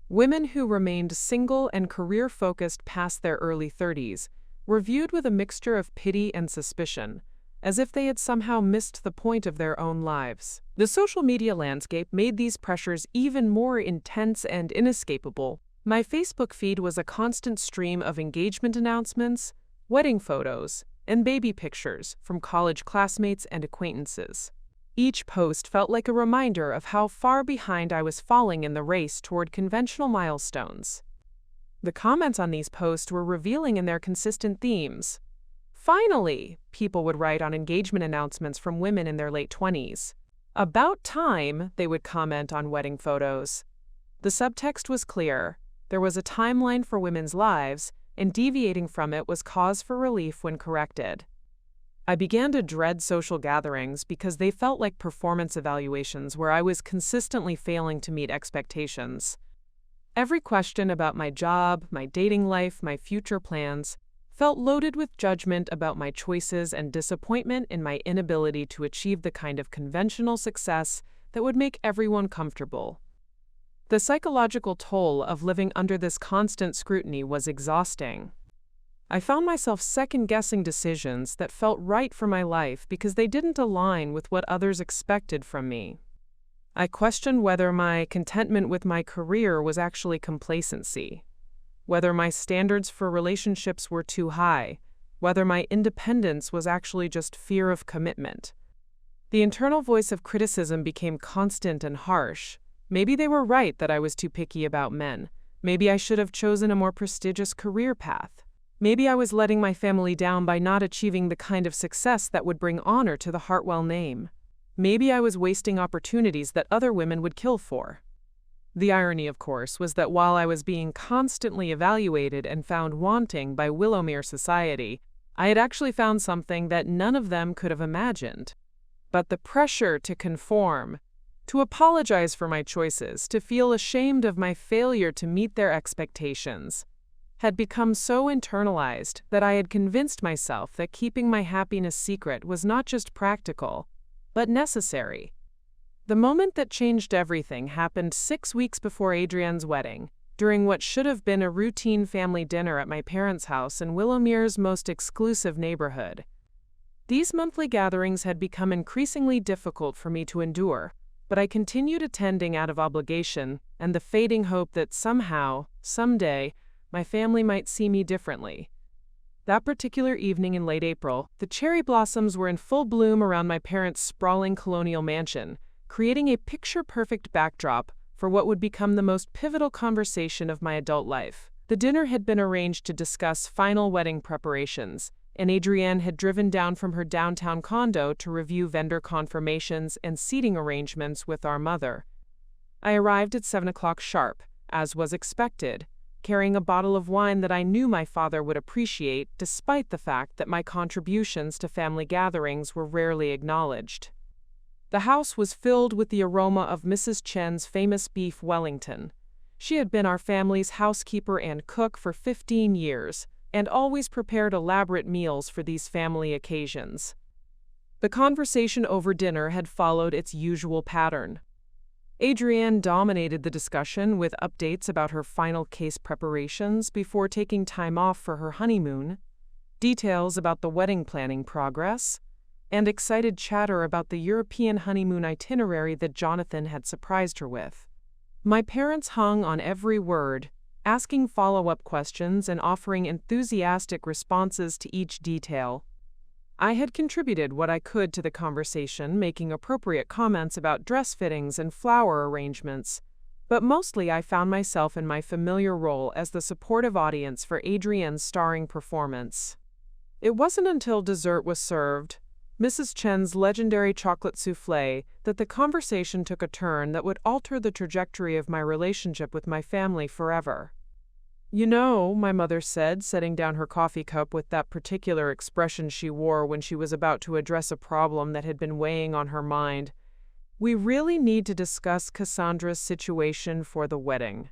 Women who remained single and career-focused past their early 30s were viewed with a mixture of pity and suspicion, as if they had somehow missed the point of their own lives. The social media landscape made these pressures even more intense and inescapable. My Facebook feed was a constant stream of engagement announcements, wedding photos, and baby pictures from college classmates and acquaintances. Each post felt like a reminder of how far behind I was falling in the race toward conventional milestones. The comments on these posts were revealing in their consistent themes. Finally, people would write on engagement announcements from women in their late 20s. About time, they would comment on wedding photos. The subtext was clear. There was a timeline for women's lives, and deviating from it was cause for relief when corrected. I began to dread social gatherings because they felt like performance evaluations where I was consistently failing to meet expectations. Every question about my job, my dating life, my future plans felt loaded with judgment about my choices and disappointment in my inability to achieve the kind of conventional success that would make everyone comfortable. The psychological toll of living under this constant scrutiny was exhausting. I found myself second-guessing decisions that felt right for my life because they didn't align with what others expected from me. I questioned whether my contentment with my career was actually complacency, whether my standards for relationships were too high, whether my independence was actually just fear of commitment. The internal voice of criticism became constant and harsh. Maybe they were right that I was too picky about men. Maybe I should have chosen a more prestigious career path. Maybe I was letting my family down by not achieving the kind of success that would bring honor to the Hartwell name. Maybe I was wasting opportunities that other women would kill for. The irony, of course, was that while I was being constantly evaluated and found wanting by Willowmere society, I had actually found something that none of them could have imagined. But the pressure to conform, to apologize for my choices, to feel ashamed of my failure to meet their expectations, had become so internalized that I had convinced myself that keeping my happiness secret was not just practical, but necessary. The moment that changed everything happened 6 weeks before Adrienne's wedding, during what should have been a routine family dinner at my parents' house in Willowmere's most exclusive neighborhood. These monthly gatherings had become increasingly difficult for me to endure, but I continued attending out of obligation and the fading hope that somehow, someday, my family might see me differently. That particular evening in late April, the cherry blossoms were in full bloom around my parents' sprawling colonial mansion, creating a picture-perfect backdrop for what would become the most pivotal conversation of my adult life. The dinner had been arranged to discuss final wedding preparations, and Adrienne had driven down from her downtown condo to review vendor confirmations and seating arrangements with our mother. I arrived at 7 o'clock sharp, as was expected, carrying a bottle of wine that I knew my father would appreciate, despite the fact that my contributions to family gatherings were rarely acknowledged. The house was filled with the aroma of Mrs. Chen's famous beef Wellington. She had been our family's housekeeper and cook for 15 years, and always prepared elaborate meals for these family occasions. The conversation over dinner had followed its usual pattern. Adrienne dominated the discussion with updates about her final case preparations before taking time off for her honeymoon, details about the wedding planning progress, and excited chatter about the European honeymoon itinerary that Jonathan had surprised her with. My parents hung on every word, asking follow-up questions and offering enthusiastic responses to each detail. I had contributed what I could to the conversation, making appropriate comments about dress fittings and flower arrangements, but mostly I found myself in my familiar role as the supportive audience for Adrienne's starring performance. It wasn't until dessert was served, Mrs. Chen's legendary chocolate soufflé, that the conversation took a turn that would alter the trajectory of my relationship with my family forever. "You know," my mother said, setting down her coffee cup with that particular expression she wore when she was about to address a problem that had been weighing on her mind, "we really need to discuss Cassandra's situation for the wedding."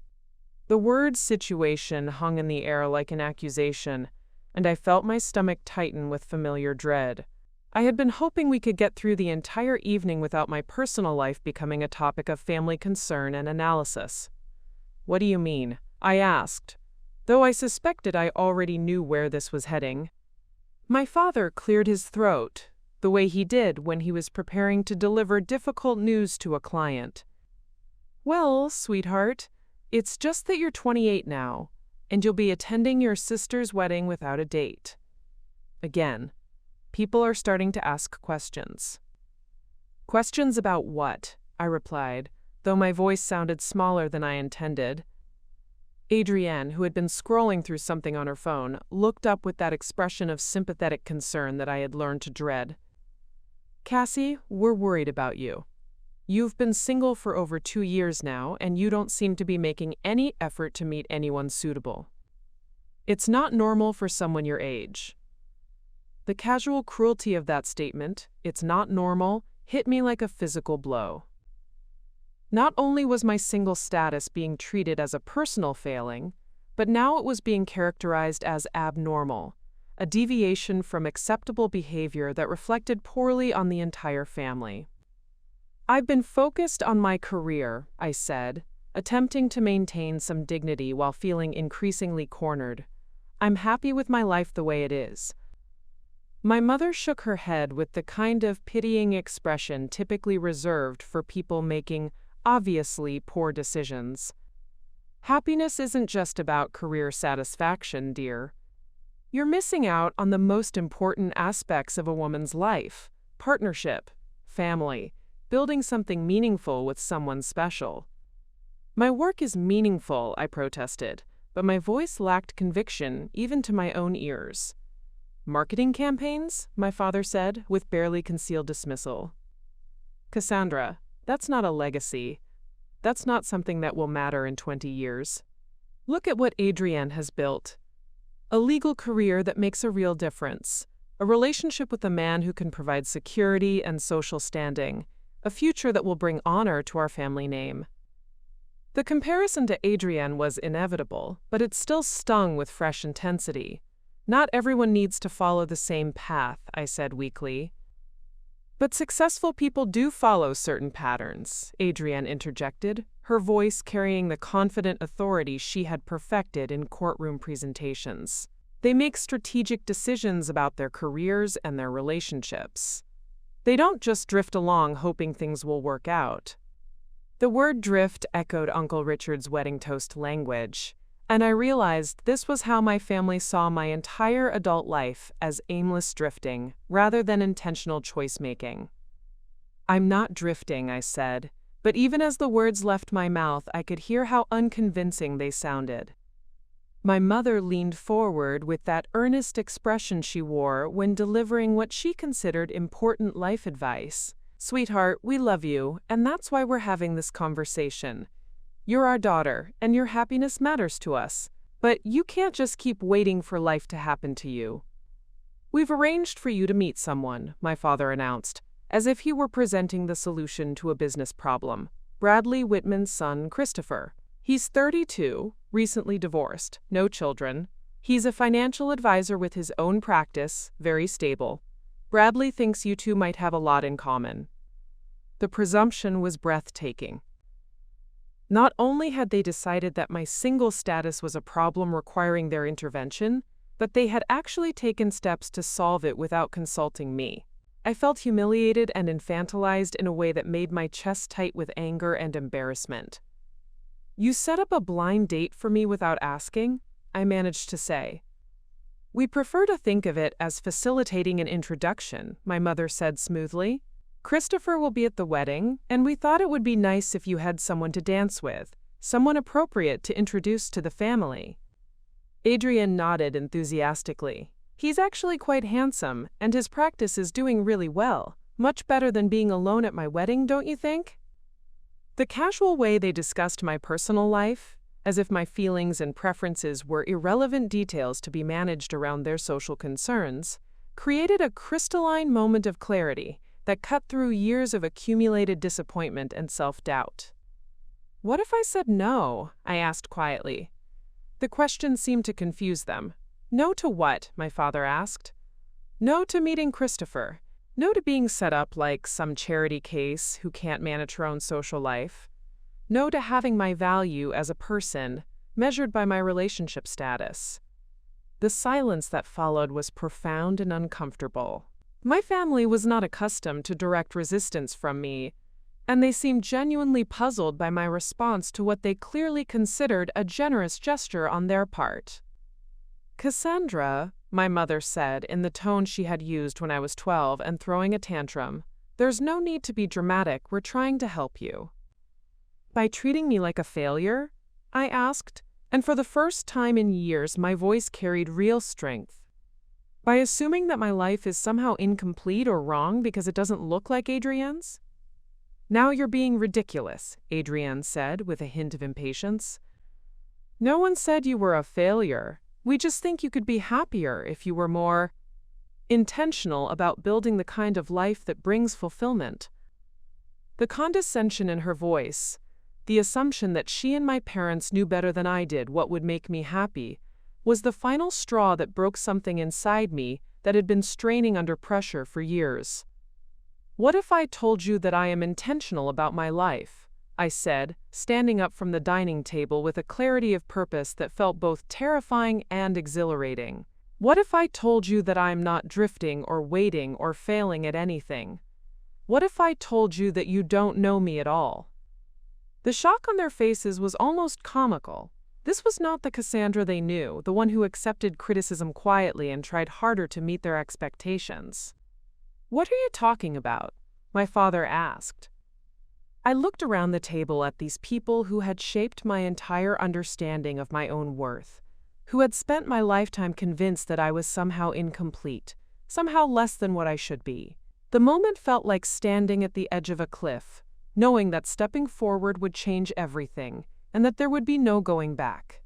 The word situation hung in the air like an accusation, and I felt my stomach tighten with familiar dread. I had been hoping we could get through the entire evening without my personal life becoming a topic of family concern and analysis. "What do you mean?" I asked, though I suspected I already knew where this was heading. My father cleared his throat, the way he did when he was preparing to deliver difficult news to a client. "Well, sweetheart, it's just that you're 28 now, and you'll be attending your sister's wedding without a date." Again, people are starting to ask questions. "Questions about what?" I replied, though my voice sounded smaller than I intended. Adrienne, who had been scrolling through something on her phone, looked up with that expression of sympathetic concern that I had learned to dread. "Cassie, we're worried about you. You've been single for over 2 years now, and you don't seem to be making any effort to meet anyone suitable. It's not normal for someone your age." The casual cruelty of that statement, "it's not normal," hit me like a physical blow. Not only was my single status being treated as a personal failing, but now it was being characterized as abnormal, a deviation from acceptable behavior that reflected poorly on the entire family. "I've been focused on my career," I said, attempting to maintain some dignity while feeling increasingly cornered. "I'm happy with my life the way it is." My mother shook her head with the kind of pitying expression typically reserved for people making obviously poor decisions. "Happiness isn't just about career satisfaction, dear. You're missing out on the most important aspects of a woman's life: partnership, family, building something meaningful with someone special." "My work is meaningful," I protested, but my voice lacked conviction even to my own ears. "Marketing campaigns?" my father said, with barely concealed dismissal. "Cassandra, that's not a legacy. That's not something that will matter in 20 years. Look at what Adrienne has built. A legal career that makes a real difference, a relationship with a man who can provide security and social standing, a future that will bring honor to our family name." The comparison to Adrienne was inevitable, but it still stung with fresh intensity. "Not everyone needs to follow the same path," I said weakly. "But successful people do follow certain patterns," Adrienne interjected, her voice carrying the confident authority she had perfected in courtroom presentations. "They make strategic decisions about their careers and their relationships. They don't just drift along hoping things will work out." The word drift echoed Uncle Richard's wedding toast language, and I realized this was how my family saw my entire adult life, as aimless drifting, rather than intentional choice-making. "I'm not drifting," I said, but even as the words left my mouth, I could hear how unconvincing they sounded. My mother leaned forward with that earnest expression she wore when delivering what she considered important life advice. "Sweetheart, we love you, and that's why we're having this conversation. You're our daughter, and your happiness matters to us, but you can't just keep waiting for life to happen to you. We've arranged for you to meet someone," my father announced, as if he were presenting the solution to a business problem. "Bradley Whitman's son, Christopher. He's 32, recently divorced, no children. He's a financial advisor with his own practice, very stable. Bradley thinks you two might have a lot in common." The presumption was breathtaking. Not only had they decided that my single status was a problem requiring their intervention, but they had actually taken steps to solve it without consulting me. I felt humiliated and infantilized in a way that made my chest tight with anger and embarrassment. "You set up a blind date for me without asking?" I managed to say. "We prefer to think of it as facilitating an introduction," my mother said smoothly. "Christopher will be at the wedding, and we thought it would be nice if you had someone to dance with, someone appropriate to introduce to the family." Adrienne nodded enthusiastically. "He's actually quite handsome, and his practice is doing really well. Much better than being alone at my wedding, don't you think?" The casual way they discussed my personal life, as if my feelings and preferences were irrelevant details to be managed around their social concerns, created a crystalline moment of clarity that cut through years of accumulated disappointment and self-doubt. "What if I said no?" I asked quietly. The question seemed to confuse them. "No to what?" my father asked. "No to meeting Christopher. No to being set up like some charity case who can't manage her own social life. No to having my value as a person measured by my relationship status." The silence that followed was profound and uncomfortable. My family was not accustomed to direct resistance from me, and they seemed genuinely puzzled by my response to what they clearly considered a generous gesture on their part. "Cassandra," my mother said in the tone she had used when I was 12 and throwing a tantrum, "there's no need to be dramatic, we're trying to help you." "By treating me like a failure?" I asked, and for the first time in years my voice carried real strength. "By assuming that my life is somehow incomplete or wrong because it doesn't look like Adrienne's?" "Now you're being ridiculous," Adrienne said with a hint of impatience. "No one said you were a failure. We just think you could be happier if you were more intentional about building the kind of life that brings fulfillment." The condescension in her voice, the assumption that she and my parents knew better than I did what would make me happy, was the final straw that broke something inside me that had been straining under pressure for years. "What if I told you that I am intentional about my life?" I said, standing up from the dining table with a clarity of purpose that felt both terrifying and exhilarating. "What if I told you that I'm not drifting or waiting or failing at anything? What if I told you that you don't know me at all?" The shock on their faces was almost comical. This was not the Cassandra they knew, the one who accepted criticism quietly and tried harder to meet their expectations. "What are you talking about?" my father asked. I looked around the table at these people who had shaped my entire understanding of my own worth, who had spent my lifetime convinced that I was somehow incomplete, somehow less than what I should be. The moment felt like standing at the edge of a cliff, knowing that stepping forward would change everything, and that there would be no going back.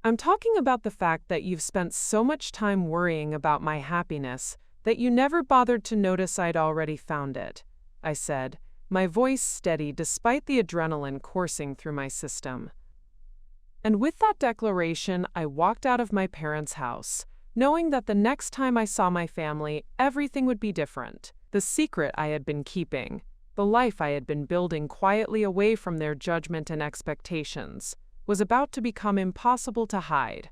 "I'm talking about the fact that you've spent so much time worrying about my happiness that you never bothered to notice I'd already found it," I said, my voice steady despite the adrenaline coursing through my system. And with that declaration, I walked out of my parents' house, knowing that the next time I saw my family, everything would be different. The secret I had been keeping, the life I had been building quietly away from their judgment and expectations, was about to become impossible to hide.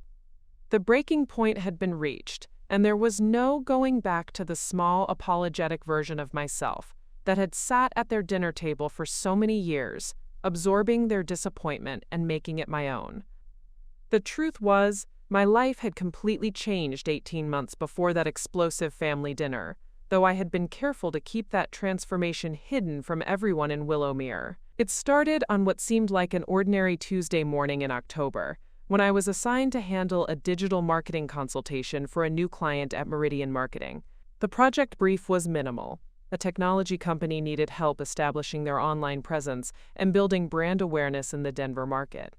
The breaking point had been reached, and there was no going back to the small, apologetic version of myself that had sat at their dinner table for so many years, absorbing their disappointment and making it my own. The truth was, my life had completely changed 18 months before that explosive family dinner, though I had been careful to keep that transformation hidden from everyone in Willowmere. It started on what seemed like an ordinary Tuesday morning in October, when I was assigned to handle a digital marketing consultation for a new client at Meridian Marketing. The project brief was minimal. A technology company needed help establishing their online presence and building brand awareness in the Denver market.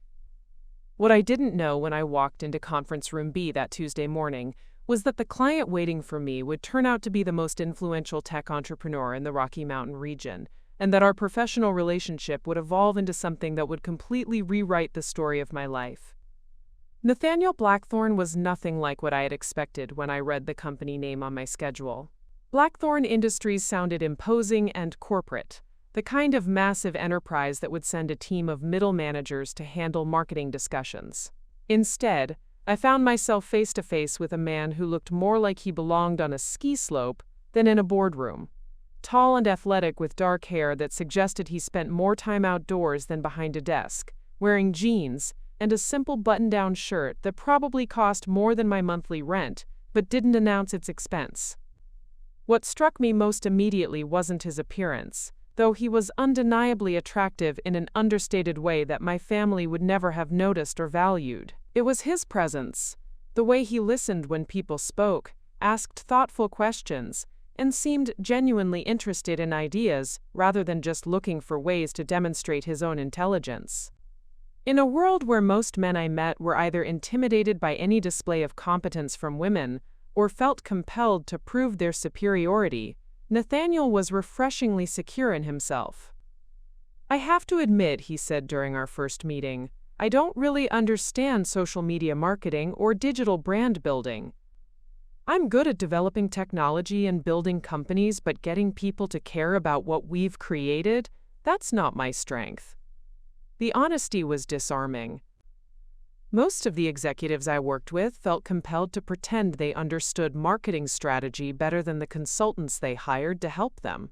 What I didn't know when I walked into Conference Room B that Tuesday morning was that the client waiting for me would turn out to be the most influential tech entrepreneur in the Rocky Mountain region, and that our professional relationship would evolve into something that would completely rewrite the story of my life. Nathaniel Blackthorne was nothing like what I had expected when I read the company name on my schedule. Blackthorne Industries sounded imposing and corporate, the kind of massive enterprise that would send a team of middle managers to handle marketing discussions. Instead, I found myself face to face with a man who looked more like he belonged on a ski slope than in a boardroom. Tall and athletic with dark hair that suggested he spent more time outdoors than behind a desk, wearing jeans and a simple button-down shirt that probably cost more than my monthly rent, but didn't announce its expense. What struck me most immediately wasn't his appearance, though he was undeniably attractive in an understated way that my family would never have noticed or valued. It was his presence, the way he listened when people spoke, asked thoughtful questions, and seemed genuinely interested in ideas rather than just looking for ways to demonstrate his own intelligence. In a world where most men I met were either intimidated by any display of competence from women or felt compelled to prove their superiority, Nathaniel was refreshingly secure in himself. "I have to admit," he said during our first meeting, "I don't really understand social media marketing or digital brand building. I'm good at developing technology and building companies, but getting people to care about what we've created, that's not my strength." The honesty was disarming. Most of the executives I worked with felt compelled to pretend they understood marketing strategy better than the consultants they hired to help them.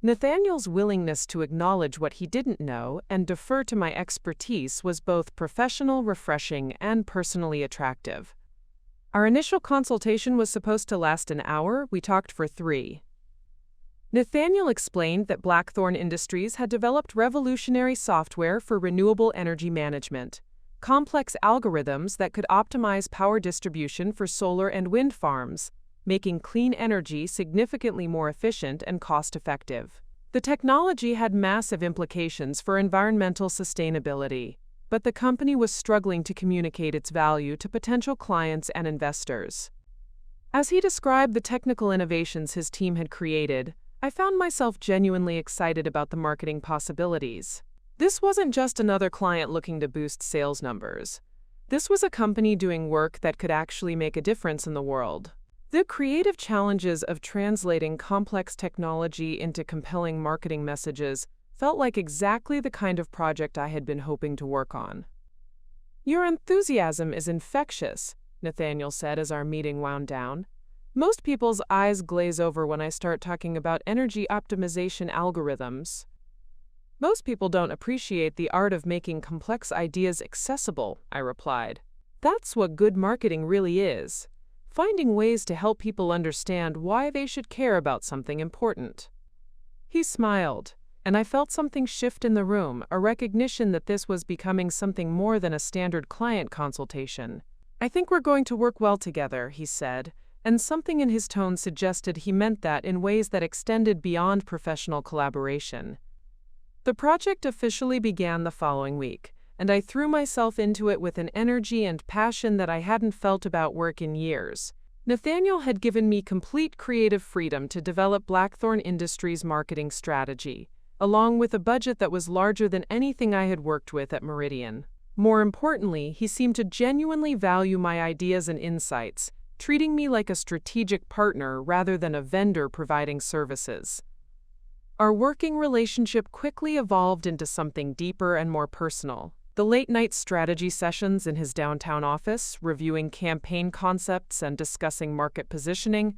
Nathaniel's willingness to acknowledge what he didn't know and defer to my expertise was both professional, refreshing, and personally attractive. Our initial consultation was supposed to last an hour. We talked for 3. Nathaniel explained that Blackthorne Industries had developed revolutionary software for renewable energy management, complex algorithms that could optimize power distribution for solar and wind farms, making clean energy significantly more efficient and cost-effective. The technology had massive implications for environmental sustainability, but the company was struggling to communicate its value to potential clients and investors. As he described the technical innovations his team had created, I found myself genuinely excited about the marketing possibilities. This wasn't just another client looking to boost sales numbers. This was a company doing work that could actually make a difference in the world. The creative challenges of translating complex technology into compelling marketing messages felt like exactly the kind of project I had been hoping to work on. "Your enthusiasm is infectious," Nathaniel said as our meeting wound down. "Most people's eyes glaze over when I start talking about energy optimization algorithms. Most people don't appreciate the art of making complex ideas accessible," I replied. "That's what good marketing really is, finding ways to help people understand why they should care about something important." He smiled, and I felt something shift in the room, a recognition that this was becoming something more than a standard client consultation. "I think we're going to work well together," he said, and something in his tone suggested he meant that in ways that extended beyond professional collaboration. The project officially began the following week, and I threw myself into it with an energy and passion that I hadn't felt about work in years. Nathaniel had given me complete creative freedom to develop Blackthorne Industries' marketing strategy, along with a budget that was larger than anything I had worked with at Meridian. More importantly, he seemed to genuinely value my ideas and insights, treating me like a strategic partner rather than a vendor providing services. Our working relationship quickly evolved into something deeper and more personal. The late-night strategy sessions in his downtown office, reviewing campaign concepts and discussing market positioning,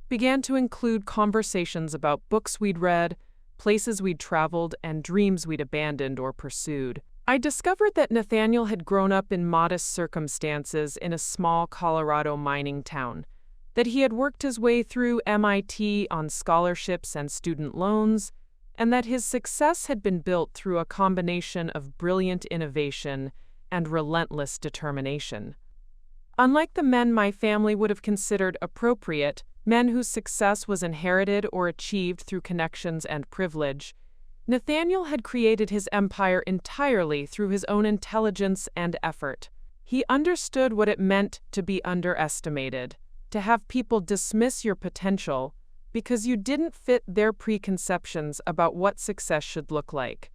began to include conversations about books we'd read, places we'd traveled, and dreams we'd abandoned or pursued. I discovered that Nathaniel had grown up in modest circumstances in a small Colorado mining town, that he had worked his way through MIT on scholarships and student loans, and that his success had been built through a combination of brilliant innovation and relentless determination. Unlike the men my family would have considered appropriate, men whose success was inherited or achieved through connections and privilege, Nathaniel had created his empire entirely through his own intelligence and effort. He understood what it meant to be underestimated, to have people dismiss your potential because you didn't fit their preconceptions about what success should look like.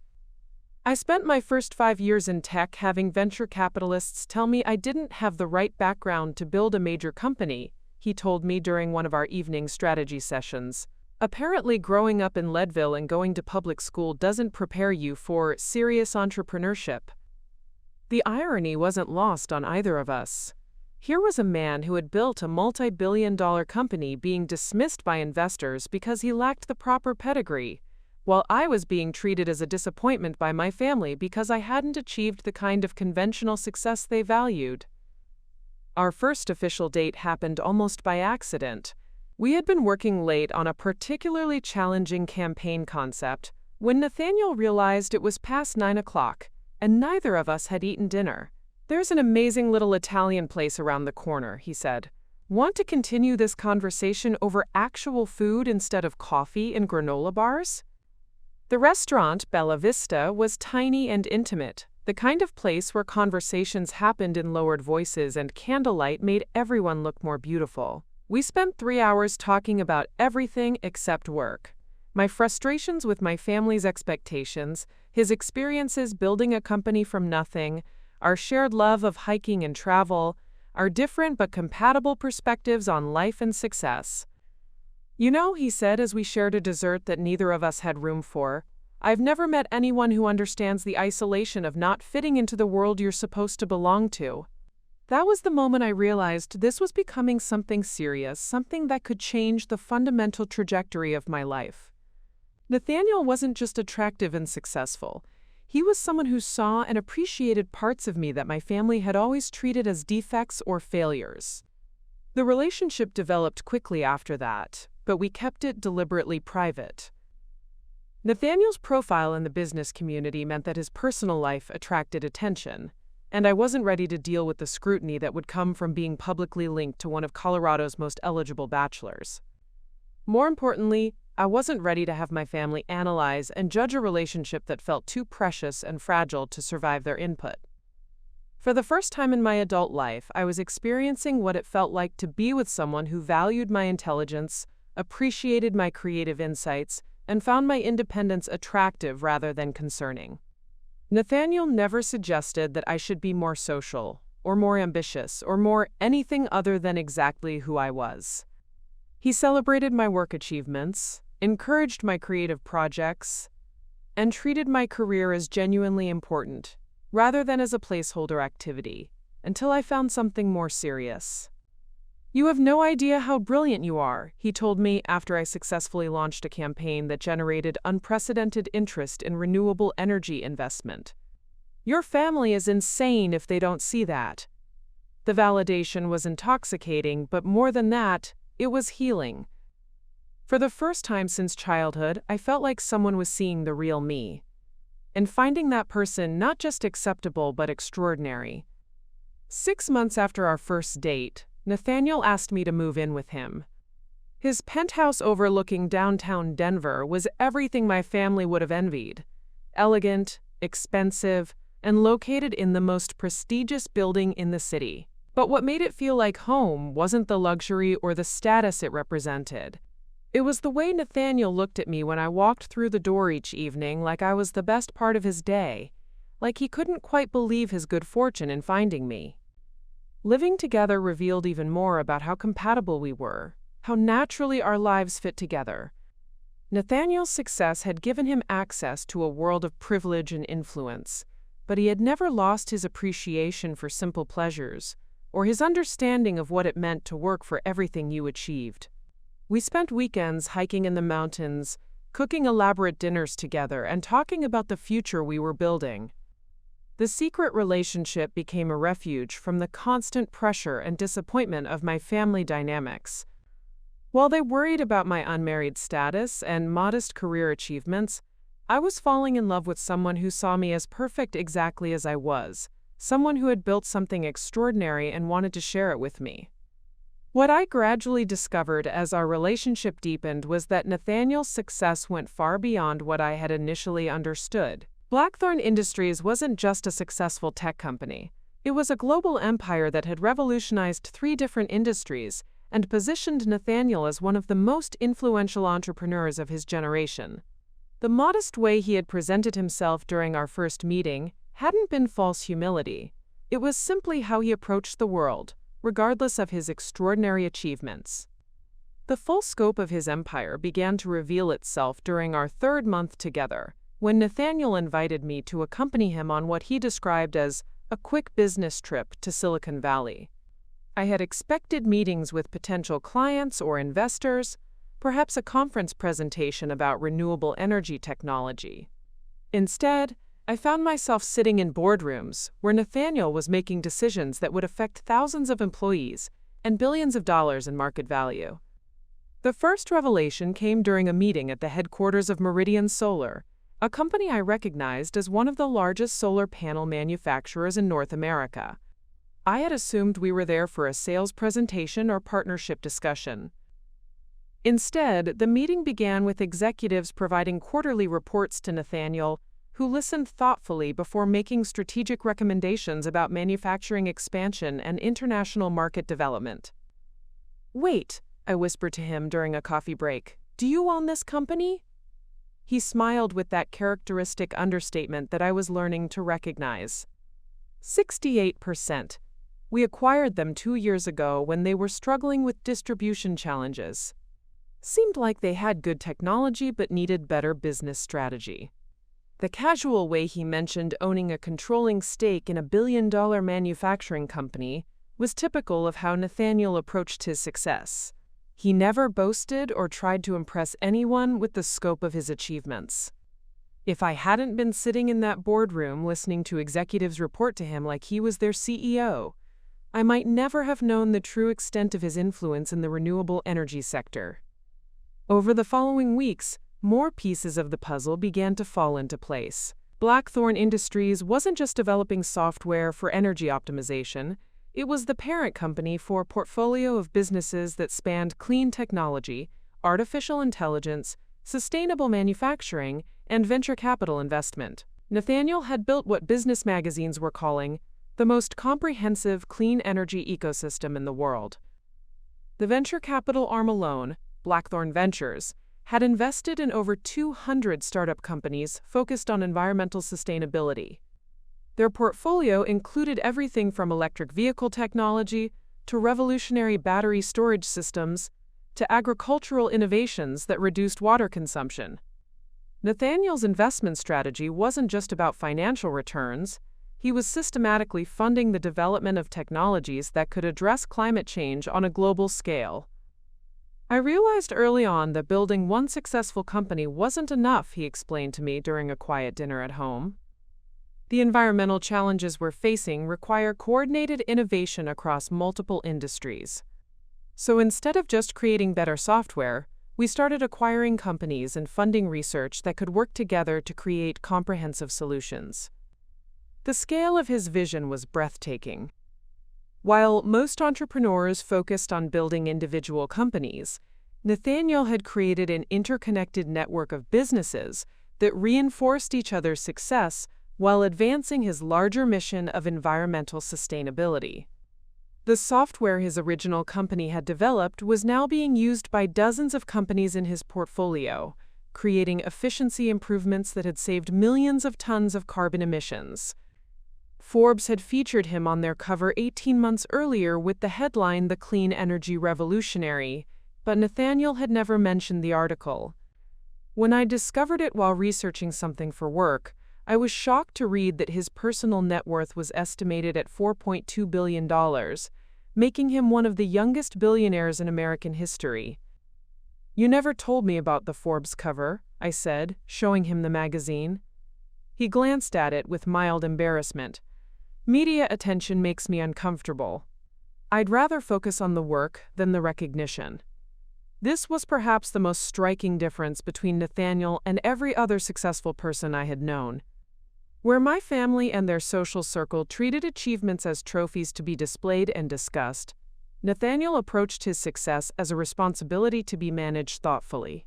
I spent my first 5 years in tech having venture capitalists tell me I didn't have the right background to build a major company, he told me during one of our evening strategy sessions. Apparently, growing up in Leadville and going to public school doesn't prepare you for serious entrepreneurship. The irony wasn't lost on either of us. Here was a man who had built a multi-billion-dollar company being dismissed by investors because he lacked the proper pedigree, while I was being treated as a disappointment by my family because I hadn't achieved the kind of conventional success they valued. Our first official date happened almost by accident. We had been working late on a particularly challenging campaign concept when Nathaniel realized it was past 9 o'clock, and neither of us had eaten dinner. "There's an amazing little Italian place around the corner," he said. "Want to continue this conversation over actual food instead of coffee and granola bars?" The restaurant, Bella Vista, was tiny and intimate, the kind of place where conversations happened in lowered voices and candlelight made everyone look more beautiful. We spent 3 hours talking about everything except work. My frustrations with my family's expectations, his experiences building a company from nothing, our shared love of hiking and travel, our different but compatible perspectives on life and success. "You know," he said as we shared a dessert that neither of us had room for, "I've never met anyone who understands the isolation of not fitting into the world you're supposed to belong to." That was the moment I realized this was becoming something serious, something that could change the fundamental trajectory of my life. Nathaniel wasn't just attractive and successful. He was someone who saw and appreciated parts of me that my family had always treated as defects or failures. The relationship developed quickly after that, but we kept it deliberately private. Nathaniel's profile in the business community meant that his personal life attracted attention, and I wasn't ready to deal with the scrutiny that would come from being publicly linked to one of Colorado's most eligible bachelors. More importantly, I wasn't ready to have my family analyze and judge a relationship that felt too precious and fragile to survive their input. For the first time in my adult life, I was experiencing what it felt like to be with someone who valued my intelligence, appreciated my creative insights, and found my independence attractive rather than concerning. Nathaniel never suggested that I should be more social, or more ambitious, or more anything other than exactly who I was. He celebrated my work achievements, encouraged my creative projects, and treated my career as genuinely important, rather than as a placeholder activity, until I found something more serious. "You have no idea how brilliant you are," he told me after I successfully launched a campaign that generated unprecedented interest in renewable energy investment. "Your family is insane if they don't see that." The validation was intoxicating, but more than that, it was healing. For the first time since childhood, I felt like someone was seeing the real me, and finding that person not just acceptable but extraordinary. 6 months after our first date, Nathaniel asked me to move in with him. His penthouse overlooking downtown Denver was everything my family would have envied. Elegant, expensive, and located in the most prestigious building in the city. But what made it feel like home wasn't the luxury or the status it represented. It was the way Nathaniel looked at me when I walked through the door each evening, like I was the best part of his day, like he couldn't quite believe his good fortune in finding me. Living together revealed even more about how compatible we were, how naturally our lives fit together. Nathaniel's success had given him access to a world of privilege and influence, but he had never lost his appreciation for simple pleasures, or his understanding of what it meant to work for everything you achieved. We spent weekends hiking in the mountains, cooking elaborate dinners together, and talking about the future we were building. The secret relationship became a refuge from the constant pressure and disappointment of my family dynamics. While they worried about my unmarried status and modest career achievements, I was falling in love with someone who saw me as perfect exactly as I was, someone who had built something extraordinary and wanted to share it with me. What I gradually discovered as our relationship deepened was that Nathaniel's success went far beyond what I had initially understood. Blackthorne Industries wasn't just a successful tech company. It was a global empire that had revolutionized 3 different industries and positioned Nathaniel as one of the most influential entrepreneurs of his generation. The modest way he had presented himself during our first meeting hadn't been false humility. It was simply how he approached the world, regardless of his extraordinary achievements. The full scope of his empire began to reveal itself during our third month together, when Nathaniel invited me to accompany him on what he described as a quick business trip to Silicon Valley. I had expected meetings with potential clients or investors, perhaps a conference presentation about renewable energy technology. Instead, I found myself sitting in boardrooms where Nathaniel was making decisions that would affect thousands of employees and billions of dollars in market value. The first revelation came during a meeting at the headquarters of Meridian Solar, a company I recognized as one of the largest solar panel manufacturers in North America. I had assumed we were there for a sales presentation or partnership discussion. Instead, the meeting began with executives providing quarterly reports to Nathaniel, who listened thoughtfully before making strategic recommendations about manufacturing expansion and international market development. "Wait," I whispered to him during a coffee break, "do you own this company?" He smiled with that characteristic understatement that I was learning to recognize. 68%. We acquired them 2 years ago when they were struggling with distribution challenges. Seemed like they had good technology but needed better business strategy. The casual way he mentioned owning a controlling stake in a billion-dollar manufacturing company was typical of how Nathaniel approached his success. He never boasted or tried to impress anyone with the scope of his achievements. If I hadn't been sitting in that boardroom listening to executives report to him like he was their CEO, I might never have known the true extent of his influence in the renewable energy sector. Over the following weeks, more pieces of the puzzle began to fall into place. Blackthorne Industries wasn't just developing software for energy optimization, it was the parent company for a portfolio of businesses that spanned clean technology, artificial intelligence, sustainable manufacturing, and venture capital investment. Nathaniel had built what business magazines were calling the most comprehensive clean energy ecosystem in the world. The venture capital arm alone, Blackthorne Ventures, had invested in over 200 startup companies focused on environmental sustainability. Their portfolio included everything from electric vehicle technology to revolutionary battery storage systems to agricultural innovations that reduced water consumption. Nathaniel's investment strategy wasn't just about financial returns. He was systematically funding the development of technologies that could address climate change on a global scale. I realized early on that building one successful company wasn't enough, he explained to me during a quiet dinner at home. The environmental challenges we're facing require coordinated innovation across multiple industries. So instead of just creating better software, we started acquiring companies and funding research that could work together to create comprehensive solutions. The scale of his vision was breathtaking. While most entrepreneurs focused on building individual companies, Nathaniel had created an interconnected network of businesses that reinforced each other's success while advancing his larger mission of environmental sustainability. The software his original company had developed was now being used by dozens of companies in his portfolio, creating efficiency improvements that had saved millions of tons of carbon emissions. Forbes had featured him on their cover 18 months earlier with the headline "The Clean Energy Revolutionary," but Nathaniel had never mentioned the article. When I discovered it while researching something for work, I was shocked to read that his personal net worth was estimated at $4.2 billion, making him one of the youngest billionaires in American history. "You never told me about the Forbes cover," I said, showing him the magazine. He glanced at it with mild embarrassment. "Media attention makes me uncomfortable. I'd rather focus on the work than the recognition." This was perhaps the most striking difference between Nathaniel and every other successful person I had known. Where my family and their social circle treated achievements as trophies to be displayed and discussed, Nathaniel approached his success as a responsibility to be managed thoughtfully.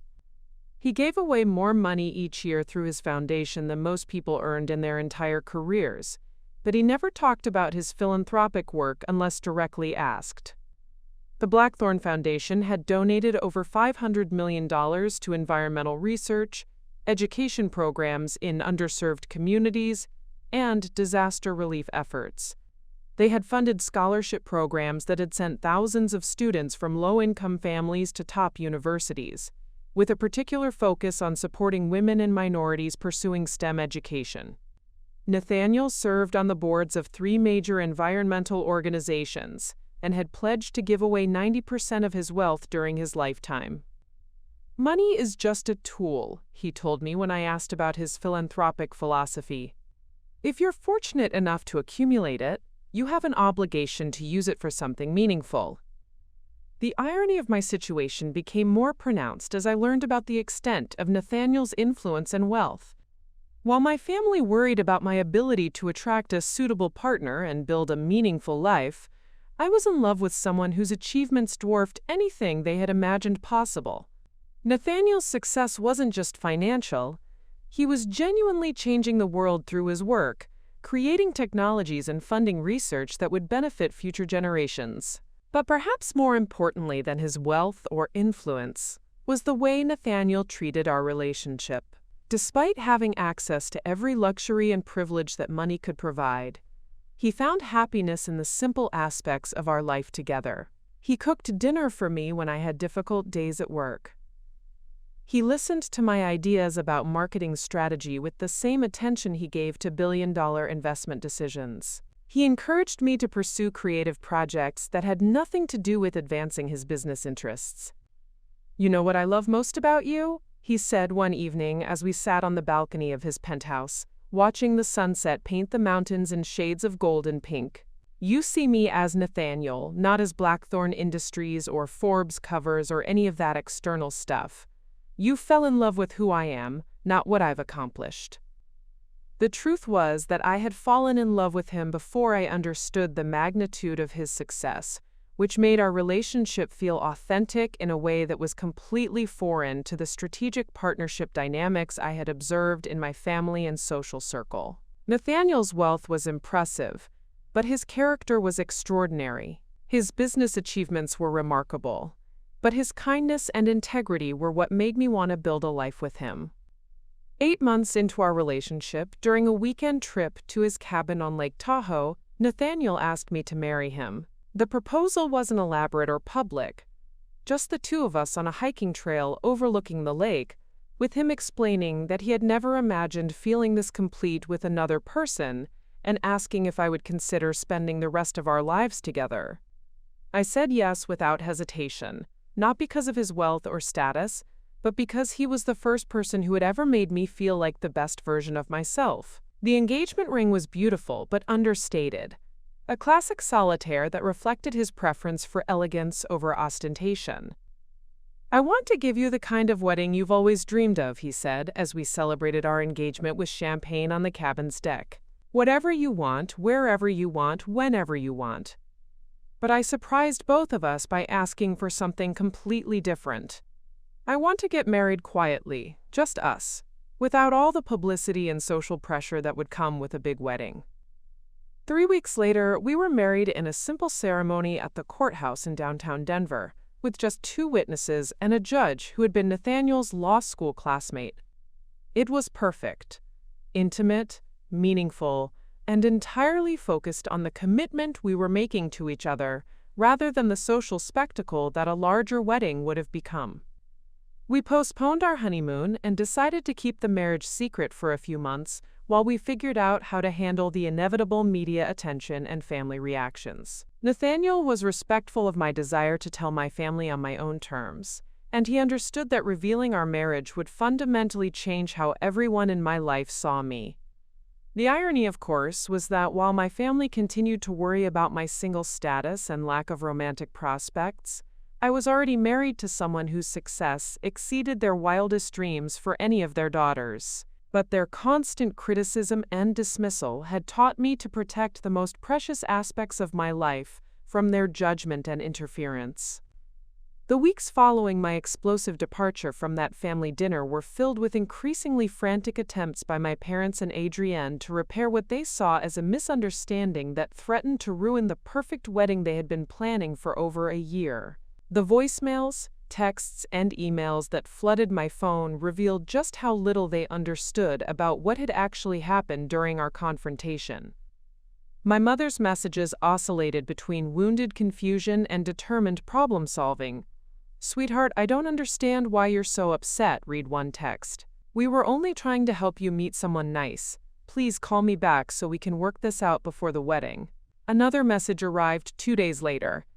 He gave away more money each year through his foundation than most people earned in their entire careers, but he never talked about his philanthropic work unless directly asked. The Blackthorne Foundation had donated over $500 million to environmental research, education programs in underserved communities, and disaster relief efforts. They had funded scholarship programs that had sent thousands of students from low-income families to top universities, with a particular focus on supporting women and minorities pursuing STEM education. Nathaniel served on the boards of 3 major environmental organizations and had pledged to give away 90% of his wealth during his lifetime. "Money is just a tool," he told me when I asked about his philanthropic philosophy. "If you're fortunate enough to accumulate it, you have an obligation to use it for something meaningful." The irony of my situation became more pronounced as I learned about the extent of Nathaniel's influence and wealth. While my family worried about my ability to attract a suitable partner and build a meaningful life, I was in love with someone whose achievements dwarfed anything they had imagined possible. Nathaniel's success wasn't just financial. He was genuinely changing the world through his work, creating technologies and funding research that would benefit future generations. But perhaps more importantly than his wealth or influence was the way Nathaniel treated our relationship. Despite having access to every luxury and privilege that money could provide, he found happiness in the simple aspects of our life together. He cooked dinner for me when I had difficult days at work. He listened to my ideas about marketing strategy with the same attention he gave to billion-dollar investment decisions. He encouraged me to pursue creative projects that had nothing to do with advancing his business interests. "You know what I love most about you?" he said one evening as we sat on the balcony of his penthouse, watching the sunset paint the mountains in shades of gold and pink. "You see me as Nathaniel, not as Blackthorne Industries or Forbes covers or any of that external stuff. You fell in love with who I am, not what I've accomplished." The truth was that I had fallen in love with him before I understood the magnitude of his success, which made our relationship feel authentic in a way that was completely foreign to the strategic partnership dynamics I had observed in my family and social circle. Nathaniel's wealth was impressive, but his character was extraordinary. His business achievements were remarkable, but his kindness and integrity were what made me want to build a life with him. 8 months into our relationship, during a weekend trip to his cabin on Lake Tahoe, Nathaniel asked me to marry him. The proposal wasn't elaborate or public, just the 2 of us on a hiking trail overlooking the lake, with him explaining that he had never imagined feeling this complete with another person and asking if I would consider spending the rest of our lives together. I said yes without hesitation, not because of his wealth or status, but because he was the first person who had ever made me feel like the best version of myself. The engagement ring was beautiful but understated, a classic solitaire that reflected his preference for elegance over ostentation. "I want to give you the kind of wedding you've always dreamed of," he said, as we celebrated our engagement with champagne on the cabin's deck. "Whatever you want, wherever you want, whenever you want." But I surprised both of us by asking for something completely different. "I want to get married quietly, just us, without all the publicity and social pressure that would come with a big wedding." 3 weeks later, we were married in a simple ceremony at the courthouse in downtown Denver, with just 2 witnesses and a judge who had been Nathaniel's law school classmate. It was perfect, intimate, meaningful, and entirely focused on the commitment we were making to each other, rather than the social spectacle that a larger wedding would have become. We postponed our honeymoon and decided to keep the marriage secret for a few months while we figured out how to handle the inevitable media attention and family reactions. Nathaniel was respectful of my desire to tell my family on my own terms, and he understood that revealing our marriage would fundamentally change how everyone in my life saw me. The irony, of course, was that while my family continued to worry about my single status and lack of romantic prospects, I was already married to someone whose success exceeded their wildest dreams for any of their daughters. But their constant criticism and dismissal had taught me to protect the most precious aspects of my life from their judgment and interference. The weeks following my explosive departure from that family dinner were filled with increasingly frantic attempts by my parents and Adrienne to repair what they saw as a misunderstanding that threatened to ruin the perfect wedding they had been planning for over a year. The voicemails, texts, and emails that flooded my phone revealed just how little they understood about what had actually happened during our confrontation. My mother's messages oscillated between wounded confusion and determined problem-solving. "Sweetheart, I don't understand why you're so upset," read one text. "We were only trying to help you meet someone nice. Please call me back so we can work this out before the wedding." Another message arrived 2 days later.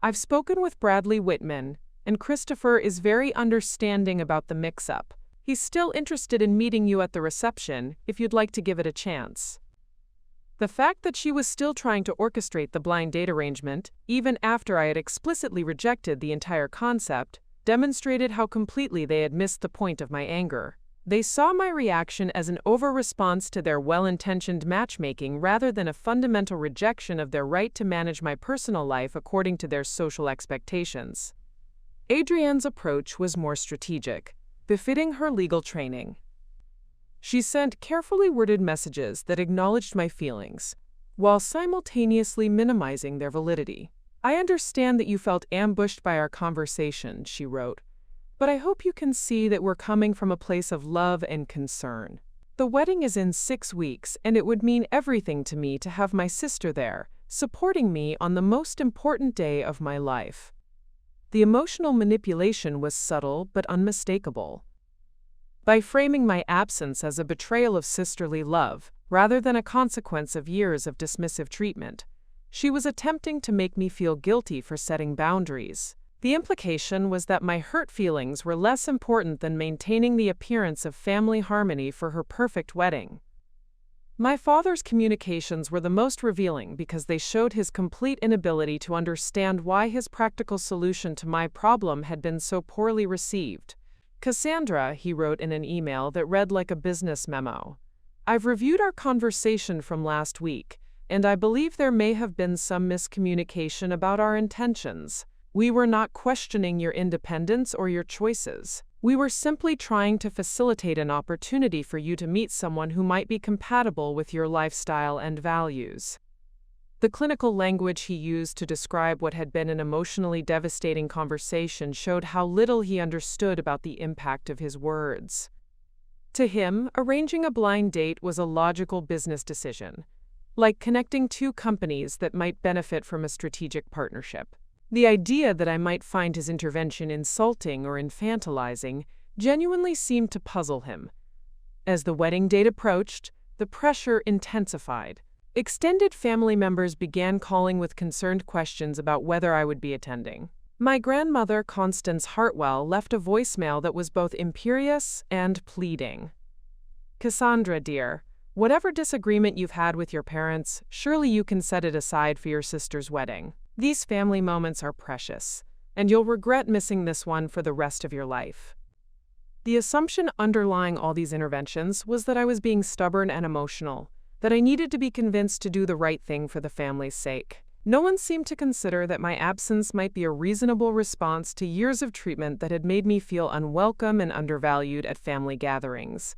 "I've spoken with Bradley Whitman, and Christopher is very understanding about the mix-up. He's still interested in meeting you at the reception if you'd like to give it a chance." The fact that she was still trying to orchestrate the blind date arrangement, even after I had explicitly rejected the entire concept, demonstrated how completely they had missed the point of my anger. They saw my reaction as an over-response to their well-intentioned matchmaking rather than a fundamental rejection of their right to manage my personal life according to their social expectations. Adrienne's approach was more strategic, befitting her legal training. She sent carefully worded messages that acknowledged my feelings, while simultaneously minimizing their validity. "I understand that you felt ambushed by our conversation," she wrote, "but I hope you can see that we're coming from a place of love and concern. The wedding is in 6 weeks, and it would mean everything to me to have my sister there, supporting me on the most important day of my life." The emotional manipulation was subtle but unmistakable. By framing my absence as a betrayal of sisterly love, rather than a consequence of years of dismissive treatment, she was attempting to make me feel guilty for setting boundaries. The implication was that my hurt feelings were less important than maintaining the appearance of family harmony for her perfect wedding. My father's communications were the most revealing because they showed his complete inability to understand why his practical solution to my problem had been so poorly received. "Cassandra," he wrote in an email that read like a business memo, "I've reviewed our conversation from last week, and I believe there may have been some miscommunication about our intentions. We were not questioning your independence or your choices. We were simply trying to facilitate an opportunity for you to meet someone who might be compatible with your lifestyle and values." The clinical language he used to describe what had been an emotionally devastating conversation showed how little he understood about the impact of his words. To him, arranging a blind date was a logical business decision, like connecting 2 companies that might benefit from a strategic partnership. The idea that I might find his intervention insulting or infantilizing genuinely seemed to puzzle him. As the wedding date approached, the pressure intensified. Extended family members began calling with concerned questions about whether I would be attending. My grandmother, Constance Hartwell, left a voicemail that was both imperious and pleading. "Cassandra, dear, whatever disagreement you've had with your parents, surely you can set it aside for your sister's wedding. These family moments are precious, and you'll regret missing this one for the rest of your life." The assumption underlying all these interventions was that I was being stubborn and emotional, that I needed to be convinced to do the right thing for the family's sake. No one seemed to consider that my absence might be a reasonable response to years of treatment that had made me feel unwelcome and undervalued at family gatherings.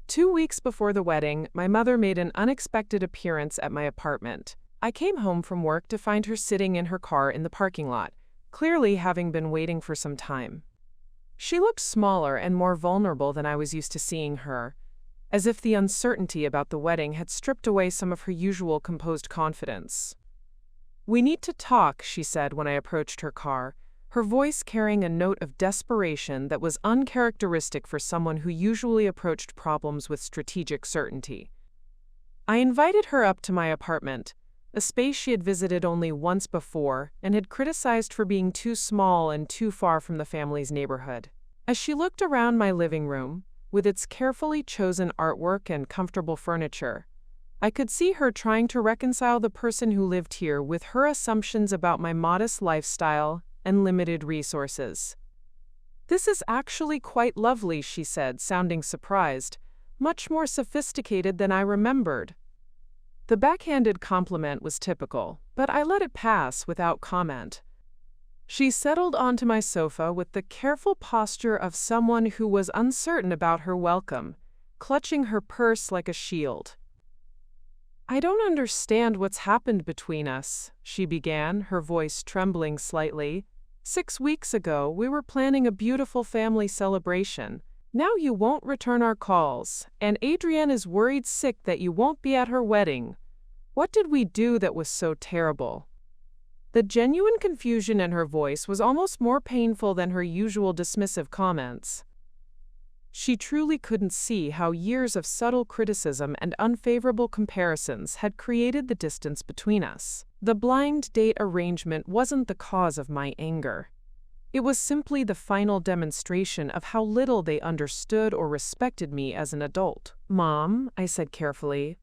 2 weeks before the wedding, my mother made an unexpected appearance at my apartment. I came home from work to find her sitting in her car in the parking lot, clearly having been waiting for some time. She looked smaller and more vulnerable than I was used to seeing her, as if the uncertainty about the wedding had stripped away some of her usual composed confidence. "We need to talk," she said when I approached her car, her voice carrying a note of desperation that was uncharacteristic for someone who usually approached problems with strategic certainty. I invited her up to my apartment, a space she had visited only once before and had criticized for being too small and too far from the family's neighborhood. As she looked around my living room, with its carefully chosen artwork and comfortable furniture, I could see her trying to reconcile the person who lived here with her assumptions about my modest lifestyle and limited resources. "This is actually quite lovely," she said, sounding surprised, "much more sophisticated than I remembered." The backhanded compliment was typical, but I let it pass without comment. She settled onto my sofa with the careful posture of someone who was uncertain about her welcome, clutching her purse like a shield. "I don't understand what's happened between us," she began, her voice trembling slightly. 6 weeks ago, we were planning a beautiful family celebration. Now you won't return our calls, and Adrienne is worried sick that you won't be at her wedding. What did we do that was so terrible? The genuine confusion in her voice was almost more painful than her usual dismissive comments. She truly couldn't see how years of subtle criticism and unfavorable comparisons had created the distance between us. The blind date arrangement wasn't the cause of my anger. It was simply the final demonstration of how little they understood or respected me as an adult. "Mom," I said carefully,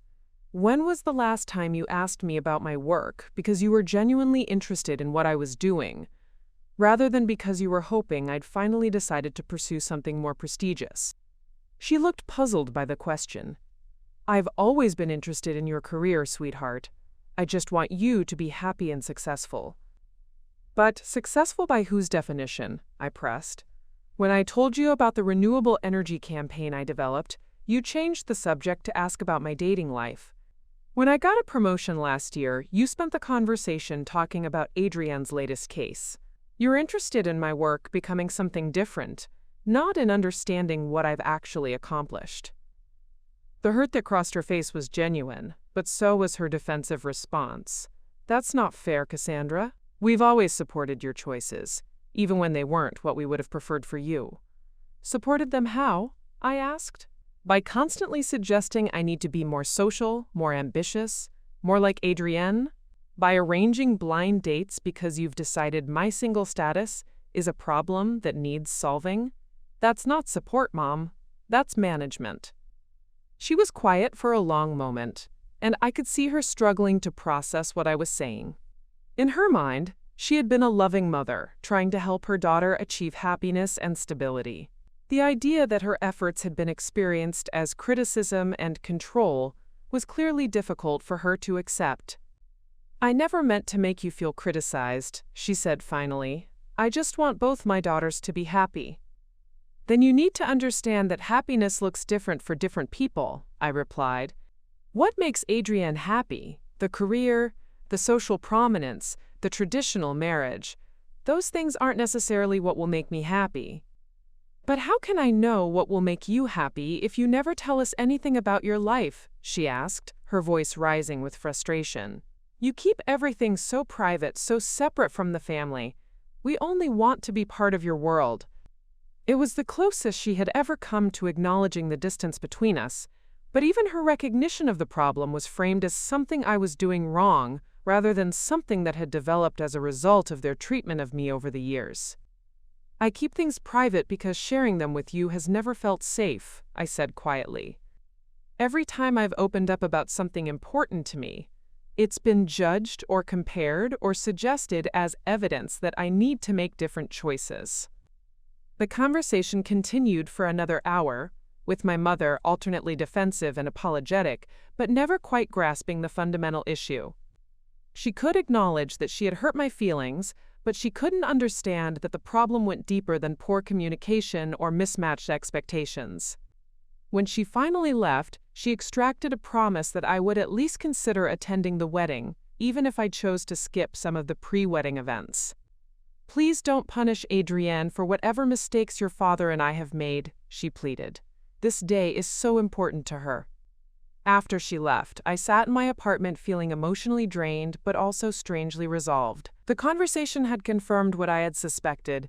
"when was the last time you asked me about my work because you were genuinely interested in what I was doing, rather than because you were hoping I'd finally decided to pursue something more prestigious?" She looked puzzled by the question. "I've always been interested in your career, sweetheart. I just want you to be happy and successful." "But successful by whose definition?" I pressed. "When I told you about the renewable energy campaign I developed, you changed the subject to ask about my dating life. When I got a promotion last year, you spent the conversation talking about Adrienne's latest case. You're interested in my work becoming something different, not in understanding what I've actually accomplished." The hurt that crossed her face was genuine, but so was her defensive response. "That's not fair, Cassandra. We've always supported your choices, even when they weren't what we would have preferred for you." "Supported them how?" I asked. "By constantly suggesting I need to be more social, more ambitious, more like Adrienne? By arranging blind dates because you've decided my single status is a problem that needs solving? That's not support, Mom. That's management." She was quiet for a long moment, and I could see her struggling to process what I was saying. In her mind, she had been a loving mother, trying to help her daughter achieve happiness and stability. The idea that her efforts had been experienced as criticism and control was clearly difficult for her to accept. "I never meant to make you feel criticized," she said finally. "I just want both my daughters to be happy." "Then you need to understand that happiness looks different for different people," I replied. "What makes Adrienne happy? The career, the social prominence, the traditional marriage. Those things aren't necessarily what will make me happy." "But how can I know what will make you happy if you never tell us anything about your life?" she asked, her voice rising with frustration. "You keep everything so private, so separate from the family. We only want to be part of your world." It was the closest she had ever come to acknowledging the distance between us, but even her recognition of the problem was framed as something I was doing wrong, rather than something that had developed as a result of their treatment of me over the years. "I keep things private because sharing them with you has never felt safe," I said quietly. "Every time I've opened up about something important to me, it's been judged or compared or suggested as evidence that I need to make different choices." The conversation continued for another hour, with my mother alternately defensive and apologetic, but never quite grasping the fundamental issue. She could acknowledge that she had hurt my feelings, but she couldn't understand that the problem went deeper than poor communication or mismatched expectations. When she finally left, she extracted a promise that I would at least consider attending the wedding, even if I chose to skip some of the pre-wedding events. "Please don't punish Adrienne for whatever mistakes your father and I have made," she pleaded. "This day is so important to her." After she left, I sat in my apartment feeling emotionally drained but also strangely resolved. The conversation had confirmed what I had suspected,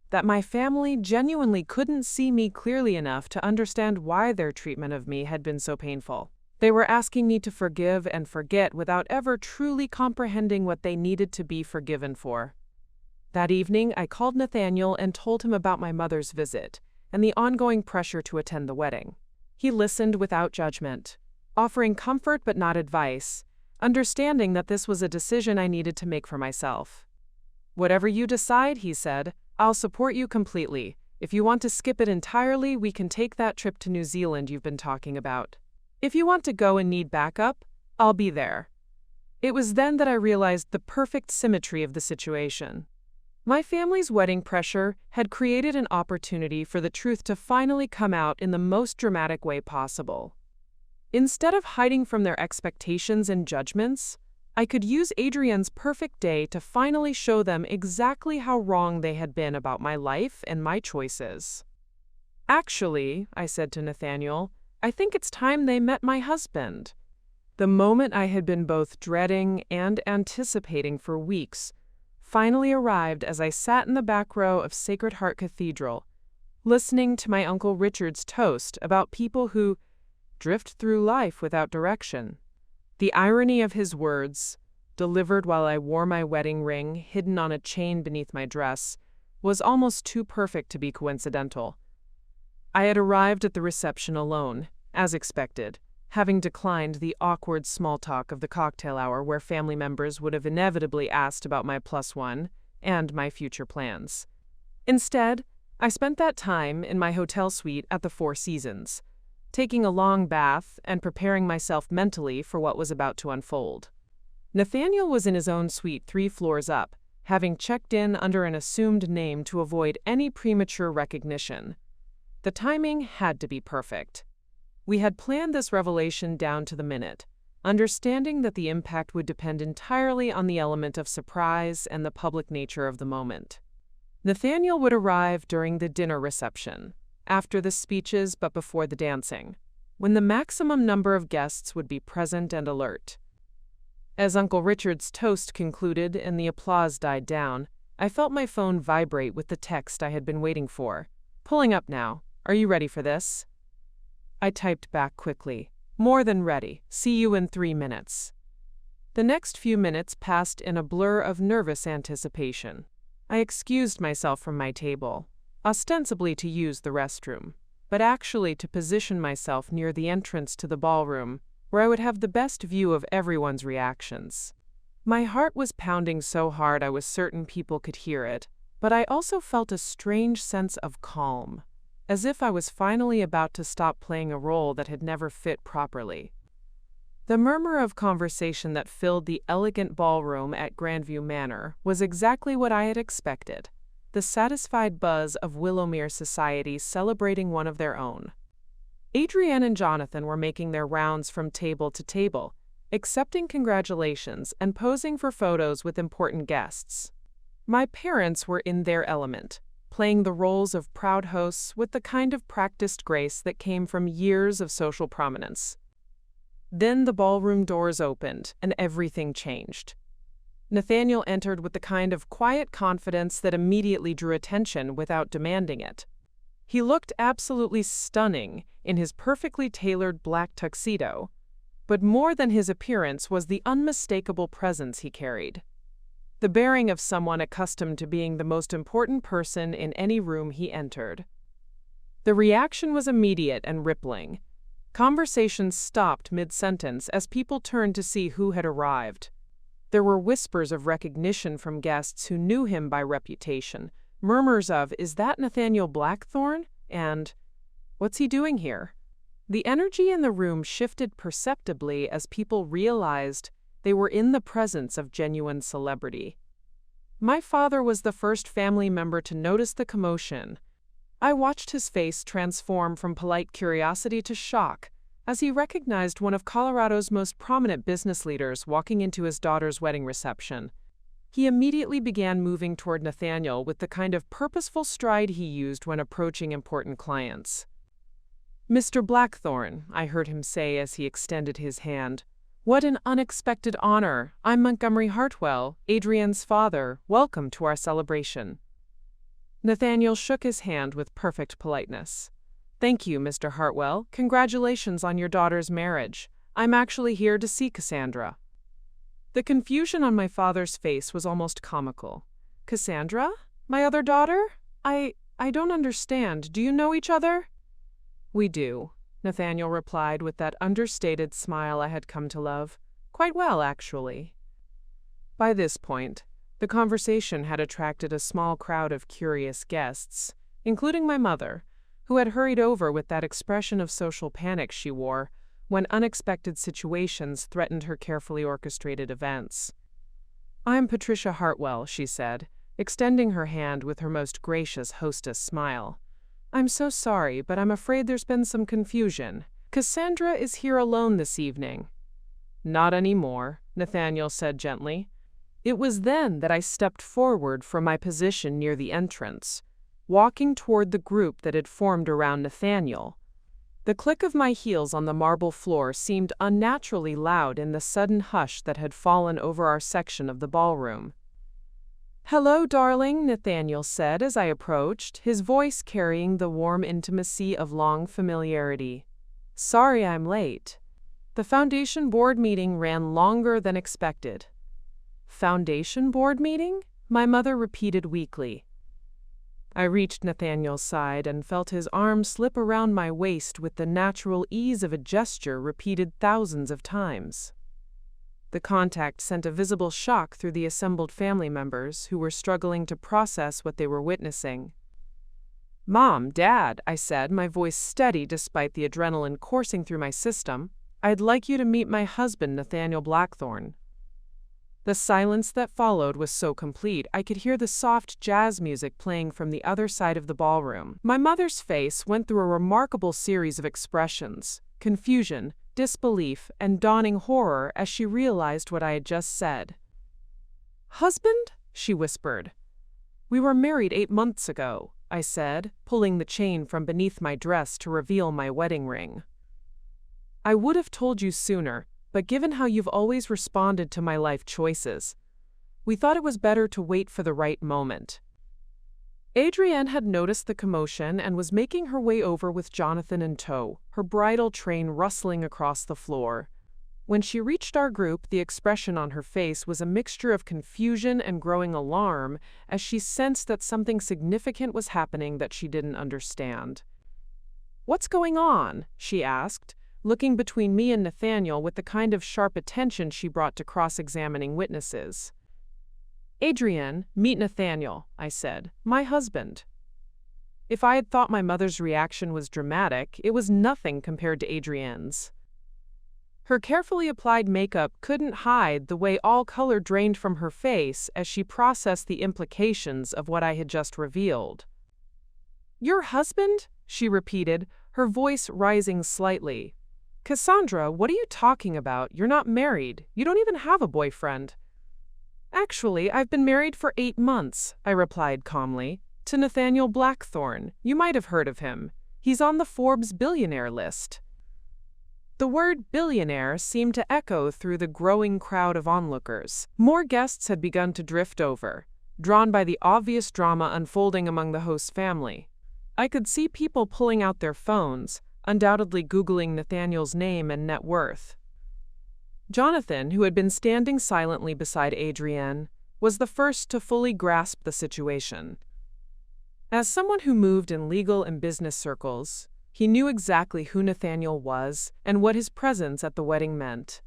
that my family genuinely couldn't see me clearly enough to understand why their treatment of me had been so painful. They were asking me to forgive and forget without ever truly comprehending what they needed to be forgiven for. That evening, I called Nathaniel and told him about my mother's visit and the ongoing pressure to attend the wedding. He listened without judgment, offering comfort but not advice, understanding that this was a decision I needed to make for myself. "Whatever you decide," he said, "I'll support you completely. If you want to skip it entirely, we can take that trip to New Zealand you've been talking about. If you want to go and need backup, I'll be there." It was then that I realized the perfect symmetry of the situation. My family's wedding pressure had created an opportunity for the truth to finally come out in the most dramatic way possible. Instead of hiding from their expectations and judgments, I could use Adrienne's perfect day to finally show them exactly how wrong they had been about my life and my choices. "Actually," I said to Nathaniel, "I think it's time they met my husband." The moment I had been both dreading and anticipating for weeks finally arrived as I sat in the back row of Sacred Heart Cathedral, listening to my Uncle Richard's toast about people who drift through life without direction. The irony of his words, delivered while I wore my wedding ring hidden on a chain beneath my dress, was almost too perfect to be coincidental. I had arrived at the reception alone, as expected, having declined the awkward small talk of the cocktail hour where family members would have inevitably asked about my +1 and my future plans. Instead, I spent that time in my hotel suite at the Four Seasons, taking a long bath and preparing myself mentally for what was about to unfold. Nathaniel was in his own suite 3 floors up, having checked in under an assumed name to avoid any premature recognition. The timing had to be perfect. We had planned this revelation down to the minute, understanding that the impact would depend entirely on the element of surprise and the public nature of the moment. Nathaniel would arrive during the dinner reception, after the speeches but before the dancing, when the maximum number of guests would be present and alert. As Uncle Richard's toast concluded and the applause died down, I felt my phone vibrate with the text I had been waiting for. "Pulling up now. Are you ready for this?" I typed back quickly. "More than ready. See you in 3 minutes." The next few minutes passed in a blur of nervous anticipation. I excused myself from my table, ostensibly to use the restroom, but actually to position myself near the entrance to the ballroom, where I would have the best view of everyone's reactions. My heart was pounding so hard I was certain people could hear it, but I also felt a strange sense of calm, as if I was finally about to stop playing a role that had never fit properly. The murmur of conversation that filled the elegant ballroom at Grandview Manor was exactly what I had expected, the satisfied buzz of Willowmere society celebrating one of their own. Adrienne and Jonathan were making their rounds from table to table, accepting congratulations and posing for photos with important guests. My parents were in their element, playing the roles of proud hosts with the kind of practiced grace that came from years of social prominence. Then the ballroom doors opened, and everything changed. Nathaniel entered with the kind of quiet confidence that immediately drew attention without demanding it. He looked absolutely stunning in his perfectly tailored black tuxedo, but more than his appearance was the unmistakable presence he carried. The bearing of someone accustomed to being the most important person in any room he entered. The reaction was immediate and rippling. Conversations stopped mid-sentence as people turned to see who had arrived. There were whispers of recognition from guests who knew him by reputation, murmurs of, "Is that Nathaniel Blackthorne?" and "What's he doing here?" The energy in the room shifted perceptibly as people realized they were in the presence of genuine celebrity. My father was the first family member to notice the commotion. I watched his face transform from polite curiosity to shock as he recognized one of Colorado's most prominent business leaders walking into his daughter's wedding reception. He immediately began moving toward Nathaniel with the kind of purposeful stride he used when approaching important clients. "Mr. Blackthorne," I heard him say as he extended his hand. "What an unexpected honor. I'm Montgomery Hartwell, Adrienne's father. Welcome to our celebration." Nathaniel shook his hand with perfect politeness. "Thank you, Mr. Hartwell. Congratulations on your daughter's marriage. I'm actually here to see Cassandra." The confusion on my father's face was almost comical. "Cassandra? My other daughter? I don't understand. Do you know each other?" "We do," Nathaniel replied with that understated smile I had come to love. "Quite well, actually." By this point, the conversation had attracted a small crowd of curious guests, including my mother, who had hurried over with that expression of social panic she wore when unexpected situations threatened her carefully orchestrated events. "I'm Patricia Hartwell," she said, extending her hand with her most gracious hostess smile. "I'm so sorry, but I'm afraid there's been some confusion. Cassandra is here alone this evening." "Not anymore," Nathaniel said gently. It was then that I stepped forward from my position near the entrance, walking toward the group that had formed around Nathaniel. The click of my heels on the marble floor seemed unnaturally loud in the sudden hush that had fallen over our section of the ballroom. "Hello, darling," Nathaniel said as I approached, his voice carrying the warm intimacy of long familiarity. "Sorry I'm late. The foundation board meeting ran longer than expected." "Foundation board meeting?" my mother repeated weakly. I reached Nathaniel's side and felt his arm slip around my waist with the natural ease of a gesture repeated thousands of times. The contact sent a visible shock through the assembled family members who were struggling to process what they were witnessing. "Mom, Dad," I said, my voice steady despite the adrenaline coursing through my system, "I'd like you to meet my husband, Nathaniel Blackthorne." The silence that followed was so complete I could hear the soft jazz music playing from the other side of the ballroom. My mother's face went through a remarkable series of expressions: confusion, disbelief, and dawning horror as she realized what I had just said. "Husband?" she whispered. "We were married 8 months ago," I said, pulling the chain from beneath my dress to reveal my wedding ring. "I would have told you sooner, but given how you've always responded to my life choices, we thought it was better to wait for the right moment." Adrienne had noticed the commotion and was making her way over with Jonathan in tow, her bridal train rustling across the floor. When she reached our group, the expression on her face was a mixture of confusion and growing alarm as she sensed that something significant was happening that she didn't understand. "What's going on?" she asked, looking between me and Nathaniel with the kind of sharp attention she brought to cross-examining witnesses. "Adrienne, meet Nathaniel," I said, "my husband." If I had thought my mother's reaction was dramatic, it was nothing compared to Adrienne's. Her carefully applied makeup couldn't hide the way all color drained from her face as she processed the implications of what I had just revealed. "Your husband?" she repeated, her voice rising slightly. "Cassandra, what are you talking about? You're not married. You don't even have a boyfriend." "Actually, I've been married for 8 months, I replied calmly, "to Nathaniel Blackthorne. You might have heard of him. He's on the Forbes Billionaire list." The word billionaire seemed to echo through the growing crowd of onlookers. More guests had begun to drift over, drawn by the obvious drama unfolding among the host's family. I could see people pulling out their phones, undoubtedly Googling Nathaniel's name and net worth. Jonathan, who had been standing silently beside Adrienne, was the first to fully grasp the situation. As someone who moved in legal and business circles, he knew exactly who Nathaniel was and what his presence at the wedding meant.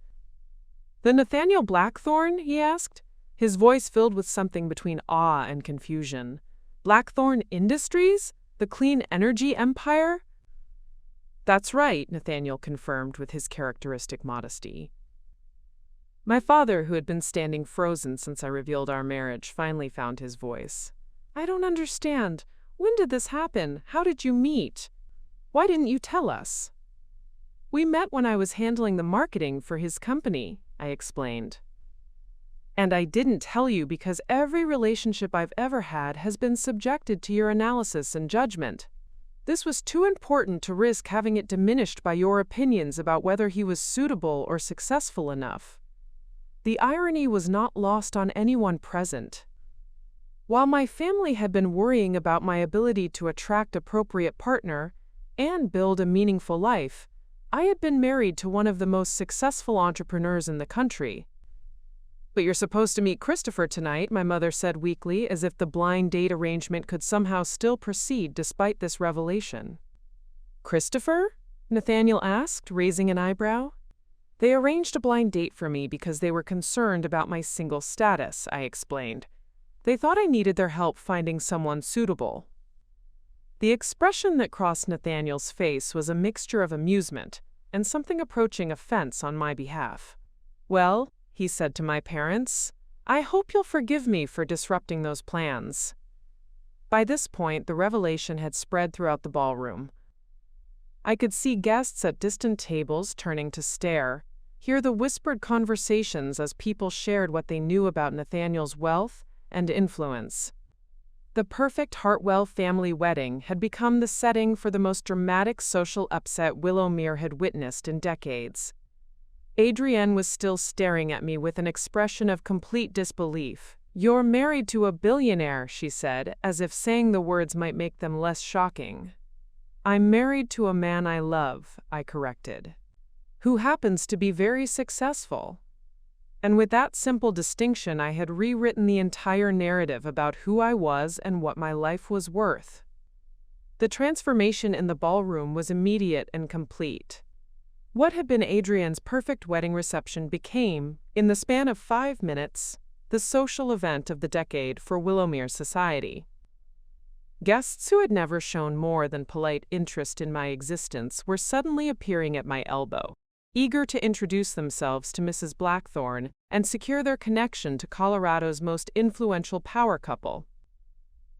"The Nathaniel Blackthorne?" he asked, his voice filled with something between awe and confusion. "Blackthorne Industries? The clean energy empire?" "That's right," Nathaniel confirmed with his characteristic modesty. My father, who had been standing frozen since I revealed our marriage, finally found his voice. "I don't understand. When did this happen? How did you meet? Why didn't you tell us?" "We met when I was handling the marketing for his company," I explained. "And I didn't tell you because every relationship I've ever had has been subjected to your analysis and judgment. This was too important to risk having it diminished by your opinions about whether he was suitable or successful enough." The irony was not lost on anyone present. While my family had been worrying about my ability to attract an appropriate partner and build a meaningful life, I had been married to one of the most successful entrepreneurs in the country. "But you're supposed to meet Christopher tonight," my mother said weakly, as if the blind date arrangement could somehow still proceed despite this revelation. "Christopher?" Nathaniel asked, raising an eyebrow. "They arranged a blind date for me because they were concerned about my single status," I explained. "They thought I needed their help finding someone suitable." The expression that crossed Nathaniel's face was a mixture of amusement and something approaching offense on my behalf. "Well," he said to my parents, "I hope you'll forgive me for disrupting those plans." By this point, the revelation had spread throughout the ballroom. I could see guests at distant tables turning to stare, hear the whispered conversations as people shared what they knew about Nathaniel's wealth and influence. The perfect Hartwell family wedding had become the setting for the most dramatic social upset Willowmere had witnessed in decades. Adrienne was still staring at me with an expression of complete disbelief. "You're married to a billionaire," she said, as if saying the words might make them less shocking. "I'm married to a man I love," I corrected, "who happens to be very successful." And with that simple distinction, I had rewritten the entire narrative about who I was and what my life was worth. The transformation in the ballroom was immediate and complete. What had been Adrienne's perfect wedding reception became, in the span of 5 minutes, the social event of the decade for Willowmere society. Guests who had never shown more than polite interest in my existence were suddenly appearing at my elbow, eager to introduce themselves to Mrs. Blackthorne and secure their connection to Colorado's most influential power couple.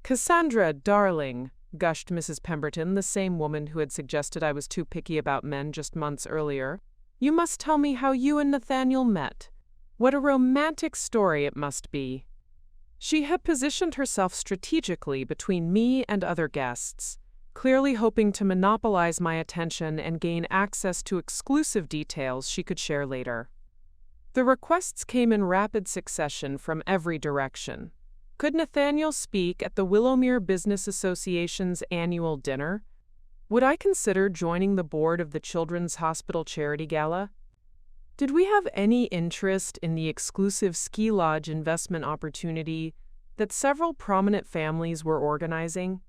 "Cassandra, darling," gushed Mrs. Pemberton, the same woman who had suggested I was too picky about men just months earlier, "you must tell me how you and Nathaniel met. What a romantic story it must be." She had positioned herself strategically between me and other guests, clearly hoping to monopolize my attention and gain access to exclusive details she could share later. The requests came in rapid succession from every direction. Could Nathaniel speak at the Willowmere Business Association's annual dinner? Would I consider joining the board of the Children's Hospital Charity Gala? Did we have any interest in the exclusive ski lodge investment opportunity that several prominent families were organizing?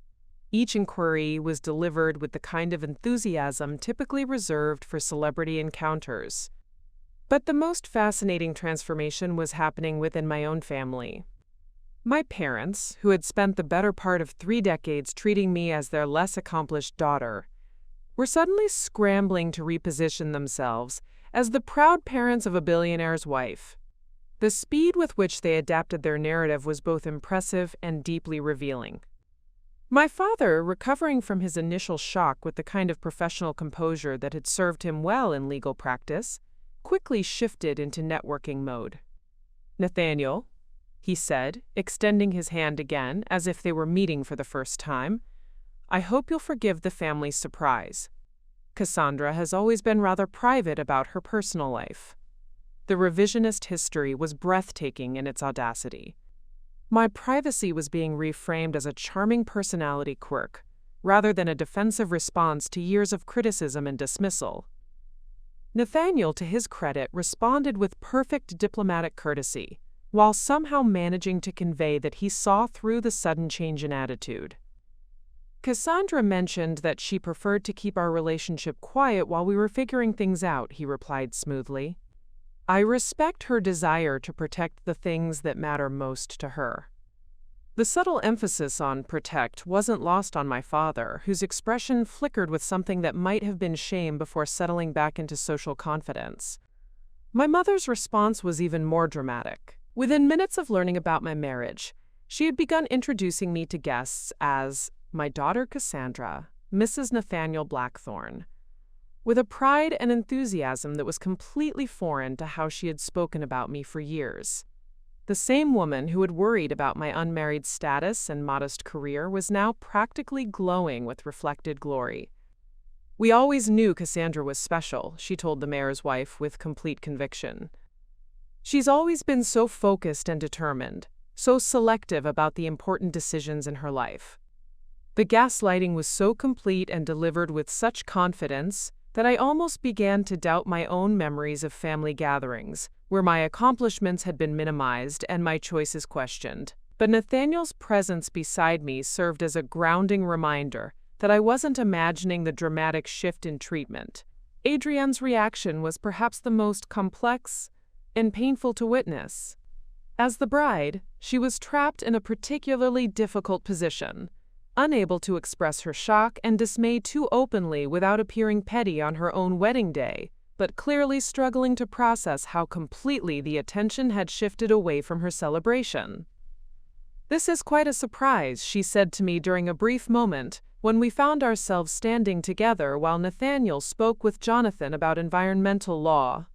Each inquiry was delivered with the kind of enthusiasm typically reserved for celebrity encounters. But the most fascinating transformation was happening within my own family. My parents, who had spent the better part of 3 decades treating me as their less accomplished daughter, were suddenly scrambling to reposition themselves as the proud parents of a billionaire's wife. The speed with which they adapted their narrative was both impressive and deeply revealing. My father, recovering from his initial shock with the kind of professional composure that had served him well in legal practice, quickly shifted into networking mode. "Nathaniel," he said, extending his hand again as if they were meeting for the first time, "I hope you'll forgive the family's surprise. Cassandra has always been rather private about her personal life." The revisionist history was breathtaking in its audacity. My privacy was being reframed as a charming personality quirk, rather than a defensive response to years of criticism and dismissal. Nathaniel, to his credit, responded with perfect diplomatic courtesy, while somehow managing to convey that he saw through the sudden change in attitude. "Cassandra mentioned that she preferred to keep our relationship quiet while we were figuring things out," he replied smoothly. "I respect her desire to protect the things that matter most to her." The subtle emphasis on protect wasn't lost on my father, whose expression flickered with something that might have been shame before settling back into social confidence. My mother's response was even more dramatic. Within minutes of learning about my marriage, she had begun introducing me to guests as my daughter Cassandra, Mrs. Nathaniel Blackthorne, with a pride and enthusiasm that was completely foreign to how she had spoken about me for years. The same woman who had worried about my unmarried status and modest career was now practically glowing with reflected glory. "We always knew Cassandra was special," she told the mayor's wife with complete conviction. "She's always been so focused and determined, so selective about the important decisions in her life." The gaslighting was so complete and delivered with such confidence that I almost began to doubt my own memories of family gatherings, where my accomplishments had been minimized and my choices questioned. But Nathaniel's presence beside me served as a grounding reminder that I wasn't imagining the dramatic shift in treatment. Adrienne's reaction was perhaps the most complex and painful to witness. As the bride, she was trapped in a particularly difficult position, unable to express her shock and dismay too openly without appearing petty on her own wedding day, but clearly struggling to process how completely the attention had shifted away from her celebration. "This is quite a surprise," she said to me during a brief moment when we found ourselves standing together while Nathaniel spoke with Jonathan about environmental law.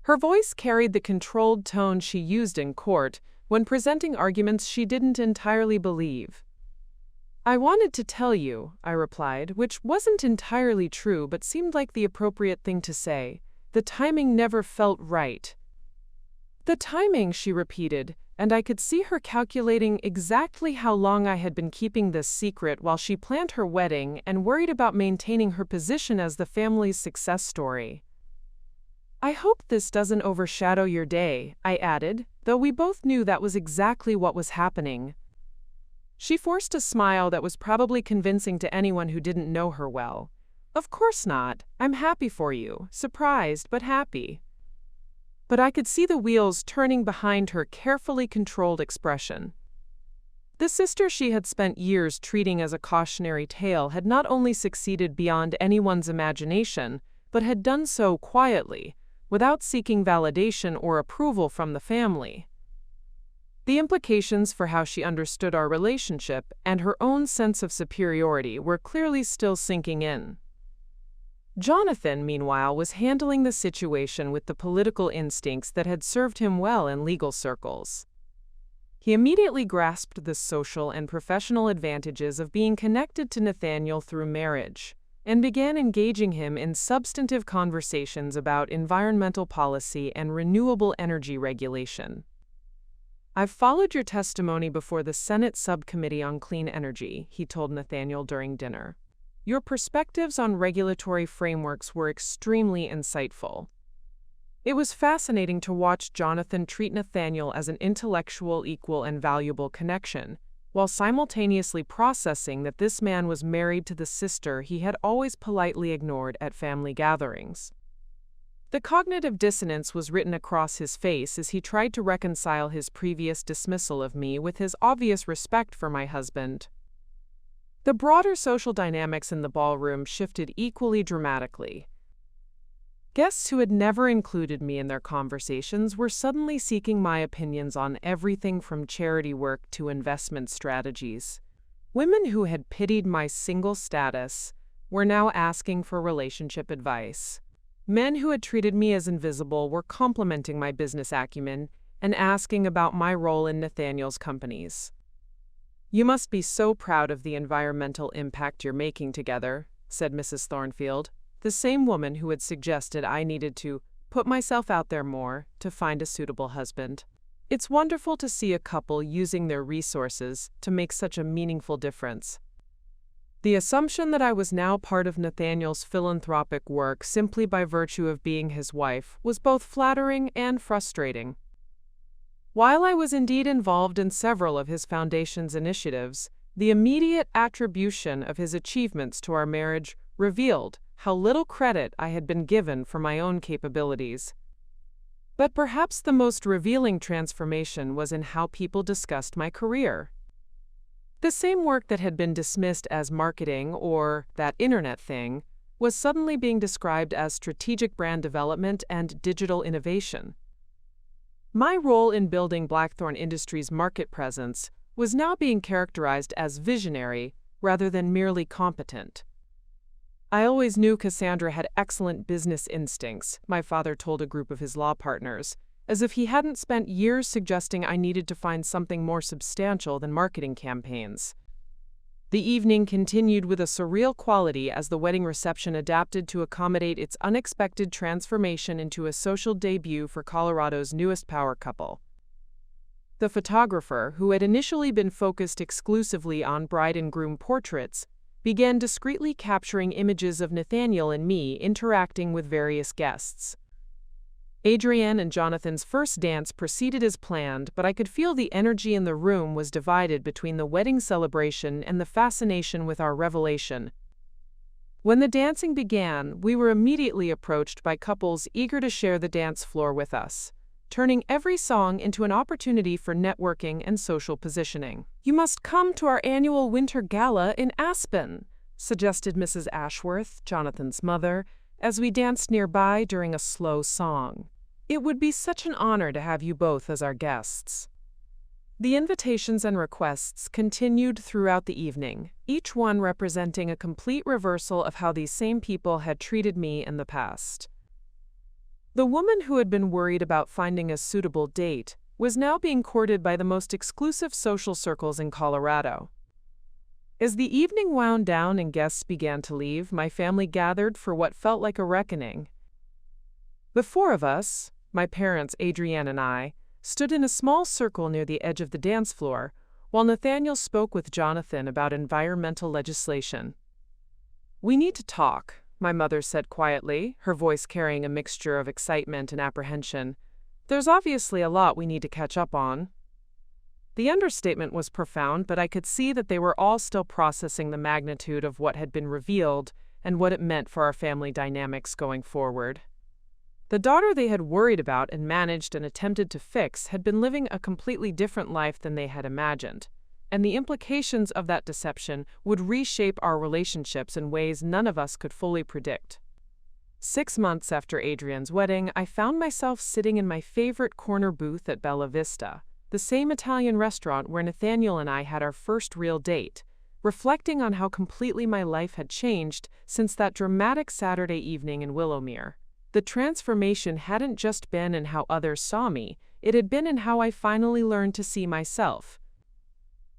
Her voice carried the controlled tone she used in court, when presenting arguments she didn't entirely believe. "I wanted to tell you," I replied, which wasn't entirely true but seemed like the appropriate thing to say. "The timing never felt right." "The timing," she repeated, and I could see her calculating exactly how long I had been keeping this secret while she planned her wedding and worried about maintaining her position as the family's success story. "I hope this doesn't overshadow your day," I added, though we both knew that was exactly what was happening. She forced a smile that was probably convincing to anyone who didn't know her well. "Of course not. I'm happy for you, surprised but happy." But I could see the wheels turning behind her carefully controlled expression. The sister she had spent years treating as a cautionary tale had not only succeeded beyond anyone's imagination, but had done so quietly, without seeking validation or approval from the family. The implications for how she understood our relationship and her own sense of superiority were clearly still sinking in. Jonathan, meanwhile, was handling the situation with the political instincts that had served him well in legal circles. He immediately grasped the social and professional advantages of being connected to Nathaniel through marriage, and began engaging him in substantive conversations about environmental policy and renewable energy regulation. "I've followed your testimony before the Senate Subcommittee on Clean Energy," he told Nathaniel during dinner. "Your perspectives on regulatory frameworks were extremely insightful." It was fascinating to watch Jonathan treat Nathaniel as an intellectual equal and valuable connection, while simultaneously processing that this man was married to the sister he had always politely ignored at family gatherings. The cognitive dissonance was written across his face as he tried to reconcile his previous dismissal of me with his obvious respect for my husband. The broader social dynamics in the ballroom shifted equally dramatically. Guests who had never included me in their conversations were suddenly seeking my opinions on everything from charity work to investment strategies. Women who had pitied my single status were now asking for relationship advice. Men who had treated me as invisible were complimenting my business acumen and asking about my role in Nathaniel's companies. "You must be so proud of the environmental impact you're making together," said Mrs. Thornfield, the same woman who had suggested I needed to put myself out there more to find a suitable husband. "It's wonderful to see a couple using their resources to make such a meaningful difference." The assumption that I was now part of Nathaniel's philanthropic work simply by virtue of being his wife was both flattering and frustrating. While I was indeed involved in several of his foundation's initiatives, the immediate attribution of his achievements to our marriage revealed how little credit I had been given for my own capabilities. But perhaps the most revealing transformation was in how people discussed my career. The same work that had been dismissed as marketing or that internet thing was suddenly being described as strategic brand development and digital innovation. My role in building Blackthorne Industries' market presence was now being characterized as visionary rather than merely competent. "I always knew Cassandra had excellent business instincts," my father told a group of his law partners, as if he hadn't spent years suggesting I needed to find something more substantial than marketing campaigns. The evening continued with a surreal quality as the wedding reception adapted to accommodate its unexpected transformation into a social debut for Colorado's newest power couple. The photographer, who had initially been focused exclusively on bride and groom portraits, began discreetly capturing images of Nathaniel and me interacting with various guests. Adrienne and Jonathan's first dance proceeded as planned, but I could feel the energy in the room was divided between the wedding celebration and the fascination with our revelation. When the dancing began, we were immediately approached by couples eager to share the dance floor with us, turning every song into an opportunity for networking and social positioning. "You must come to our annual winter gala in Aspen," suggested Mrs. Ashworth, Jonathan's mother, as we danced nearby during a slow song. "It would be such an honor to have you both as our guests." The invitations and requests continued throughout the evening, each one representing a complete reversal of how these same people had treated me in the past. The woman who had been worried about finding a suitable date was now being courted by the most exclusive social circles in Colorado. As the evening wound down and guests began to leave, my family gathered for what felt like a reckoning. The four of us, my parents, Adrienne, and I, stood in a small circle near the edge of the dance floor, while Nathaniel spoke with Jonathan about environmental legislation. "We need to talk," my mother said quietly, her voice carrying a mixture of excitement and apprehension. "There's obviously a lot we need to catch up on." The understatement was profound, but I could see that they were all still processing the magnitude of what had been revealed and what it meant for our family dynamics going forward. The daughter they had worried about and managed and attempted to fix had been living a completely different life than they had imagined, and the implications of that deception would reshape our relationships in ways none of us could fully predict. 6 months after Adrienne's wedding, I found myself sitting in my favorite corner booth at Bella Vista, the same Italian restaurant where Nathaniel and I had our first real date, reflecting on how completely my life had changed since that dramatic Saturday evening in Willowmere. The transformation hadn't just been in how others saw me, it had been in how I finally learned to see myself.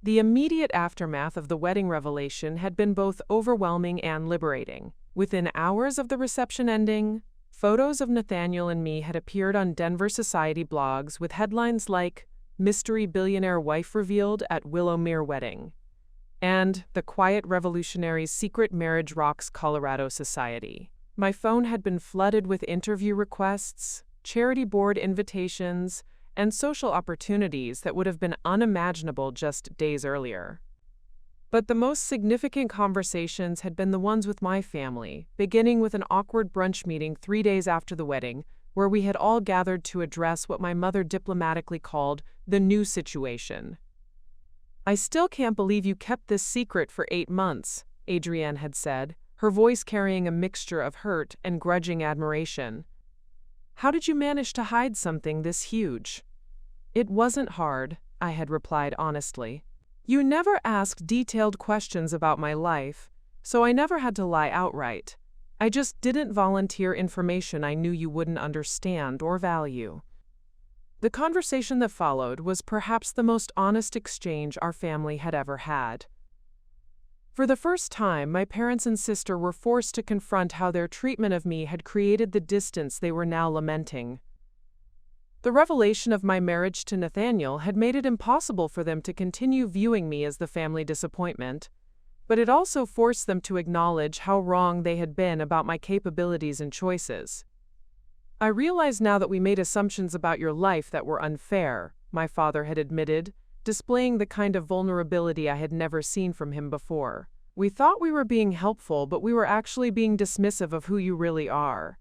The immediate aftermath of the wedding revelation had been both overwhelming and liberating. Within hours of the reception ending, photos of Nathaniel and me had appeared on Denver society blogs with headlines like, "Mystery Billionaire Wife Revealed at Willowmere Wedding," and "The Quiet Revolutionary's Secret Marriage Rocks Colorado Society." My phone had been flooded with interview requests, charity board invitations, and social opportunities that would have been unimaginable just days earlier. But the most significant conversations had been the ones with my family, beginning with an awkward brunch meeting 3 days after the wedding, where we had all gathered to address what my mother diplomatically called the new situation. "I still can't believe you kept this secret for 8 months, Adrienne had said, her voice carrying a mixture of hurt and grudging admiration. "How did you manage to hide something this huge?" "It wasn't hard," I had replied honestly. "You never asked detailed questions about my life, so I never had to lie outright. I just didn't volunteer information I knew you wouldn't understand or value." The conversation that followed was perhaps the most honest exchange our family had ever had. For the first time, my parents and sister were forced to confront how their treatment of me had created the distance they were now lamenting. The revelation of my marriage to Nathaniel had made it impossible for them to continue viewing me as the family disappointment, but it also forced them to acknowledge how wrong they had been about my capabilities and choices. "I realize now that we made assumptions about your life that were unfair," my father had admitted, displaying the kind of vulnerability I had never seen from him before. "We thought we were being helpful, but we were actually being dismissive of who you really are."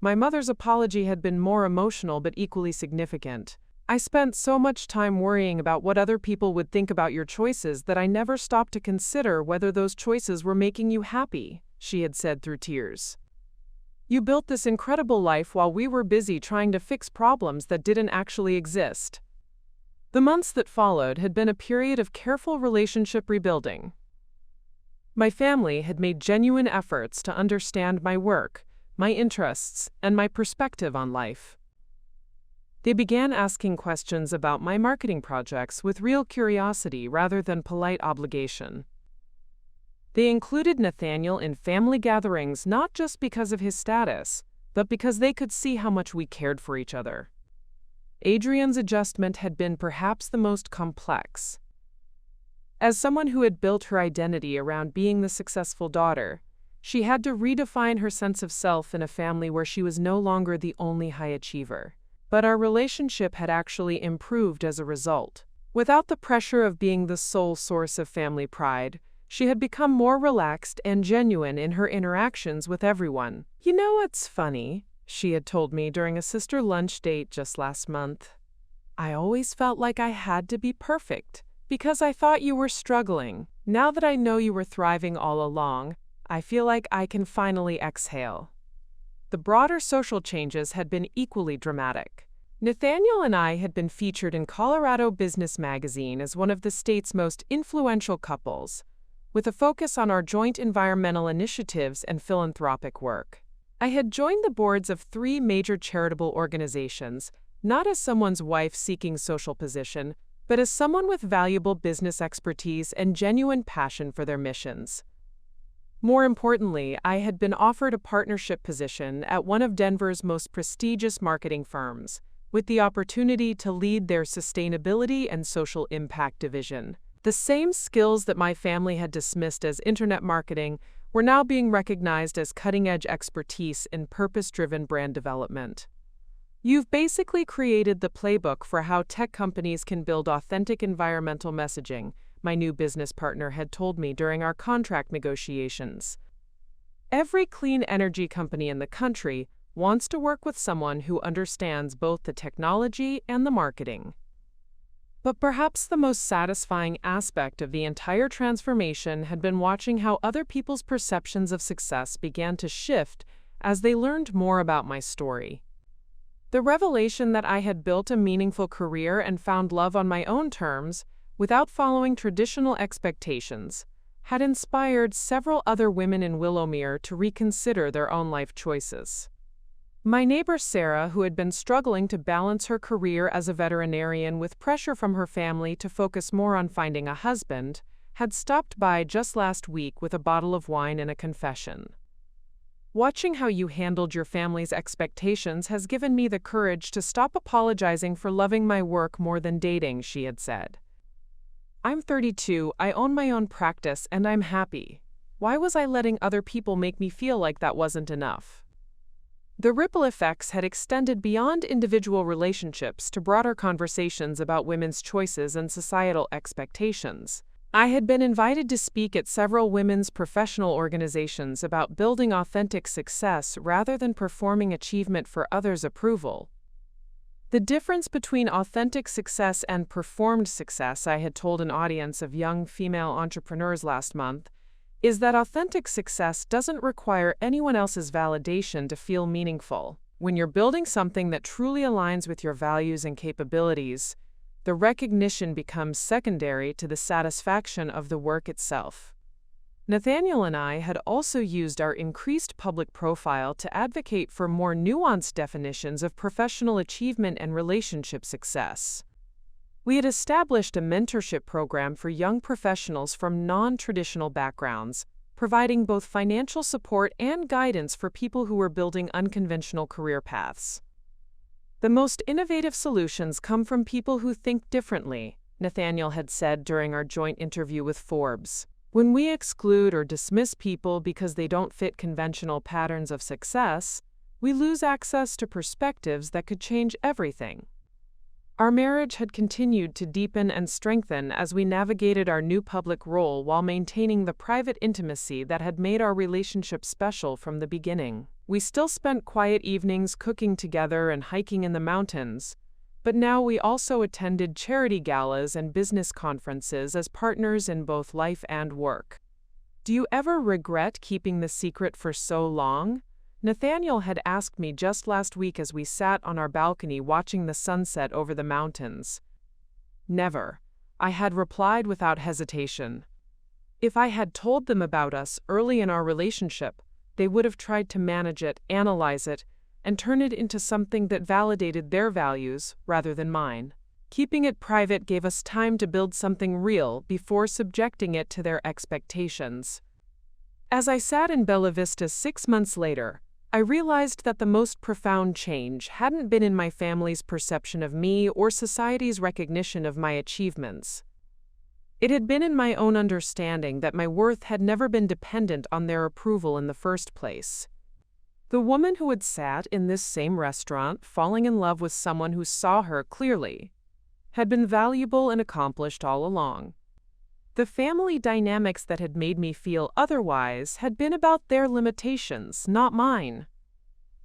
My mother's apology had been more emotional but equally significant. "I spent so much time worrying about what other people would think about your choices that I never stopped to consider whether those choices were making you happy," she had said through tears. "You built this incredible life while we were busy trying to fix problems that didn't actually exist." The months that followed had been a period of careful relationship rebuilding. My family had made genuine efforts to understand my work, my interests, and my perspective on life. They began asking questions about my marketing projects with real curiosity rather than polite obligation. They included Nathaniel in family gatherings not just because of his status, but because they could see how much we cared for each other. Adrienne's adjustment had been perhaps the most complex. As someone who had built her identity around being the successful daughter, she had to redefine her sense of self in a family where she was no longer the only high achiever. But our relationship had actually improved as a result. Without the pressure of being the sole source of family pride, she had become more relaxed and genuine in her interactions with everyone. "You know what's funny?" she had told me during a sister lunch date just last month. "I always felt like I had to be perfect, because I thought you were struggling. Now that I know you were thriving all along, I feel like I can finally exhale." The broader social changes had been equally dramatic. Nathaniel and I had been featured in Colorado Business Magazine as one of the state's most influential couples, with a focus on our joint environmental initiatives and philanthropic work. I had joined the boards of 3 major charitable organizations, not as someone's wife seeking social position, but as someone with valuable business expertise and genuine passion for their missions. More importantly, I had been offered a partnership position at one of Denver's most prestigious marketing firms, with the opportunity to lead their sustainability and social impact division. The same skills that my family had dismissed as internet marketing were now being recognized as cutting-edge expertise in purpose-driven brand development. You've basically created the playbook for how tech companies can build authentic environmental messaging, my new business partner had told me during our contract negotiations. Every clean energy company in the country wants to work with someone who understands both the technology and the marketing. But perhaps the most satisfying aspect of the entire transformation had been watching how other people's perceptions of success began to shift as they learned more about my story. The revelation that I had built a meaningful career and found love on my own terms, without following traditional expectations, had inspired several other women in Willowmere to reconsider their own life choices. My neighbor Sarah, who had been struggling to balance her career as a veterinarian with pressure from her family to focus more on finding a husband, had stopped by just last week with a bottle of wine and a confession. Watching how you handled your family's expectations has given me the courage to stop apologizing for loving my work more than dating, she had said. I'm 32, I own my own practice, and I'm happy. Why was I letting other people make me feel like that wasn't enough? The ripple effects had extended beyond individual relationships to broader conversations about women's choices and societal expectations. I had been invited to speak at several women's professional organizations about building authentic success rather than performing achievement for others' approval. The difference between authentic success and performed success, I had told an audience of young female entrepreneurs last month, is that authentic success doesn't require anyone else's validation to feel meaningful. When you're building something that truly aligns with your values and capabilities, the recognition becomes secondary to the satisfaction of the work itself. Nathaniel and I had also used our increased public profile to advocate for more nuanced definitions of professional achievement and relationship success. We had established a mentorship program for young professionals from non-traditional backgrounds, providing both financial support and guidance for people who were building unconventional career paths. The most innovative solutions come from people who think differently, Nathaniel had said during our joint interview with Forbes. When we exclude or dismiss people because they don't fit conventional patterns of success, we lose access to perspectives that could change everything. Our marriage had continued to deepen and strengthen as we navigated our new public role while maintaining the private intimacy that had made our relationship special from the beginning. We still spent quiet evenings cooking together and hiking in the mountains, but now we also attended charity galas and business conferences as partners in both life and work. Do you ever regret keeping the secret for so long? Nathaniel had asked me just last week as we sat on our balcony watching the sunset over the mountains. Never, I had replied without hesitation. If I had told them about us early in our relationship, they would have tried to manage it, analyze it, and turn it into something that validated their values rather than mine. Keeping it private gave us time to build something real before subjecting it to their expectations. As I sat in Bella Vista 6 months later, I realized that the most profound change hadn't been in my family's perception of me or society's recognition of my achievements. It had been in my own understanding that my worth had never been dependent on their approval in the first place. The woman who had sat in this same restaurant, falling in love with someone who saw her clearly, had been valuable and accomplished all along. The family dynamics that had made me feel otherwise had been about their limitations, not mine.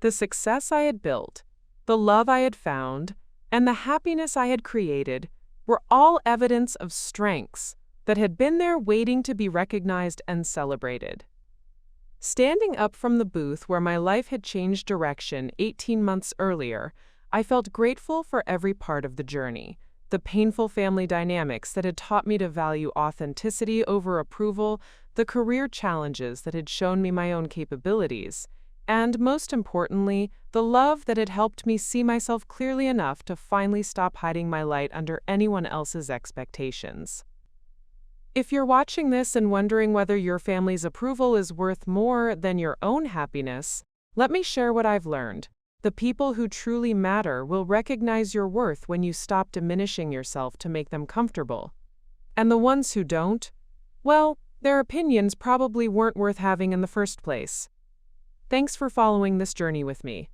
The success I had built, the love I had found, and the happiness I had created were all evidence of strengths that had been there waiting to be recognized and celebrated. Standing up from the booth where my life had changed direction 18 months earlier, I felt grateful for every part of the journey. The painful family dynamics that had taught me to value authenticity over approval, the career challenges that had shown me my own capabilities, And most importantly, the love that had helped me see myself clearly enough to finally stop hiding my light under anyone else's expectations. If you're watching this and wondering whether your family's approval is worth more than your own happiness, let me share what I've learned. The people who truly matter will recognize your worth when you stop diminishing yourself to make them comfortable. And the ones who don't, well, their opinions probably weren't worth having in the first place. Thanks for following this journey with me.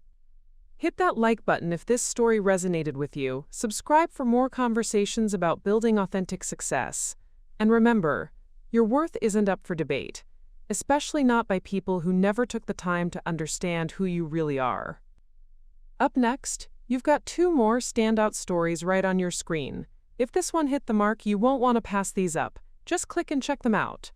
Hit that like button if this story resonated with you, subscribe for more conversations about building authentic success. And remember, your worth isn't up for debate, especially not by people who never took the time to understand who you really are. Up next, you've got 2 more standout stories right on your screen. If this one hit the mark, you won't want to pass these up. Just click and check them out.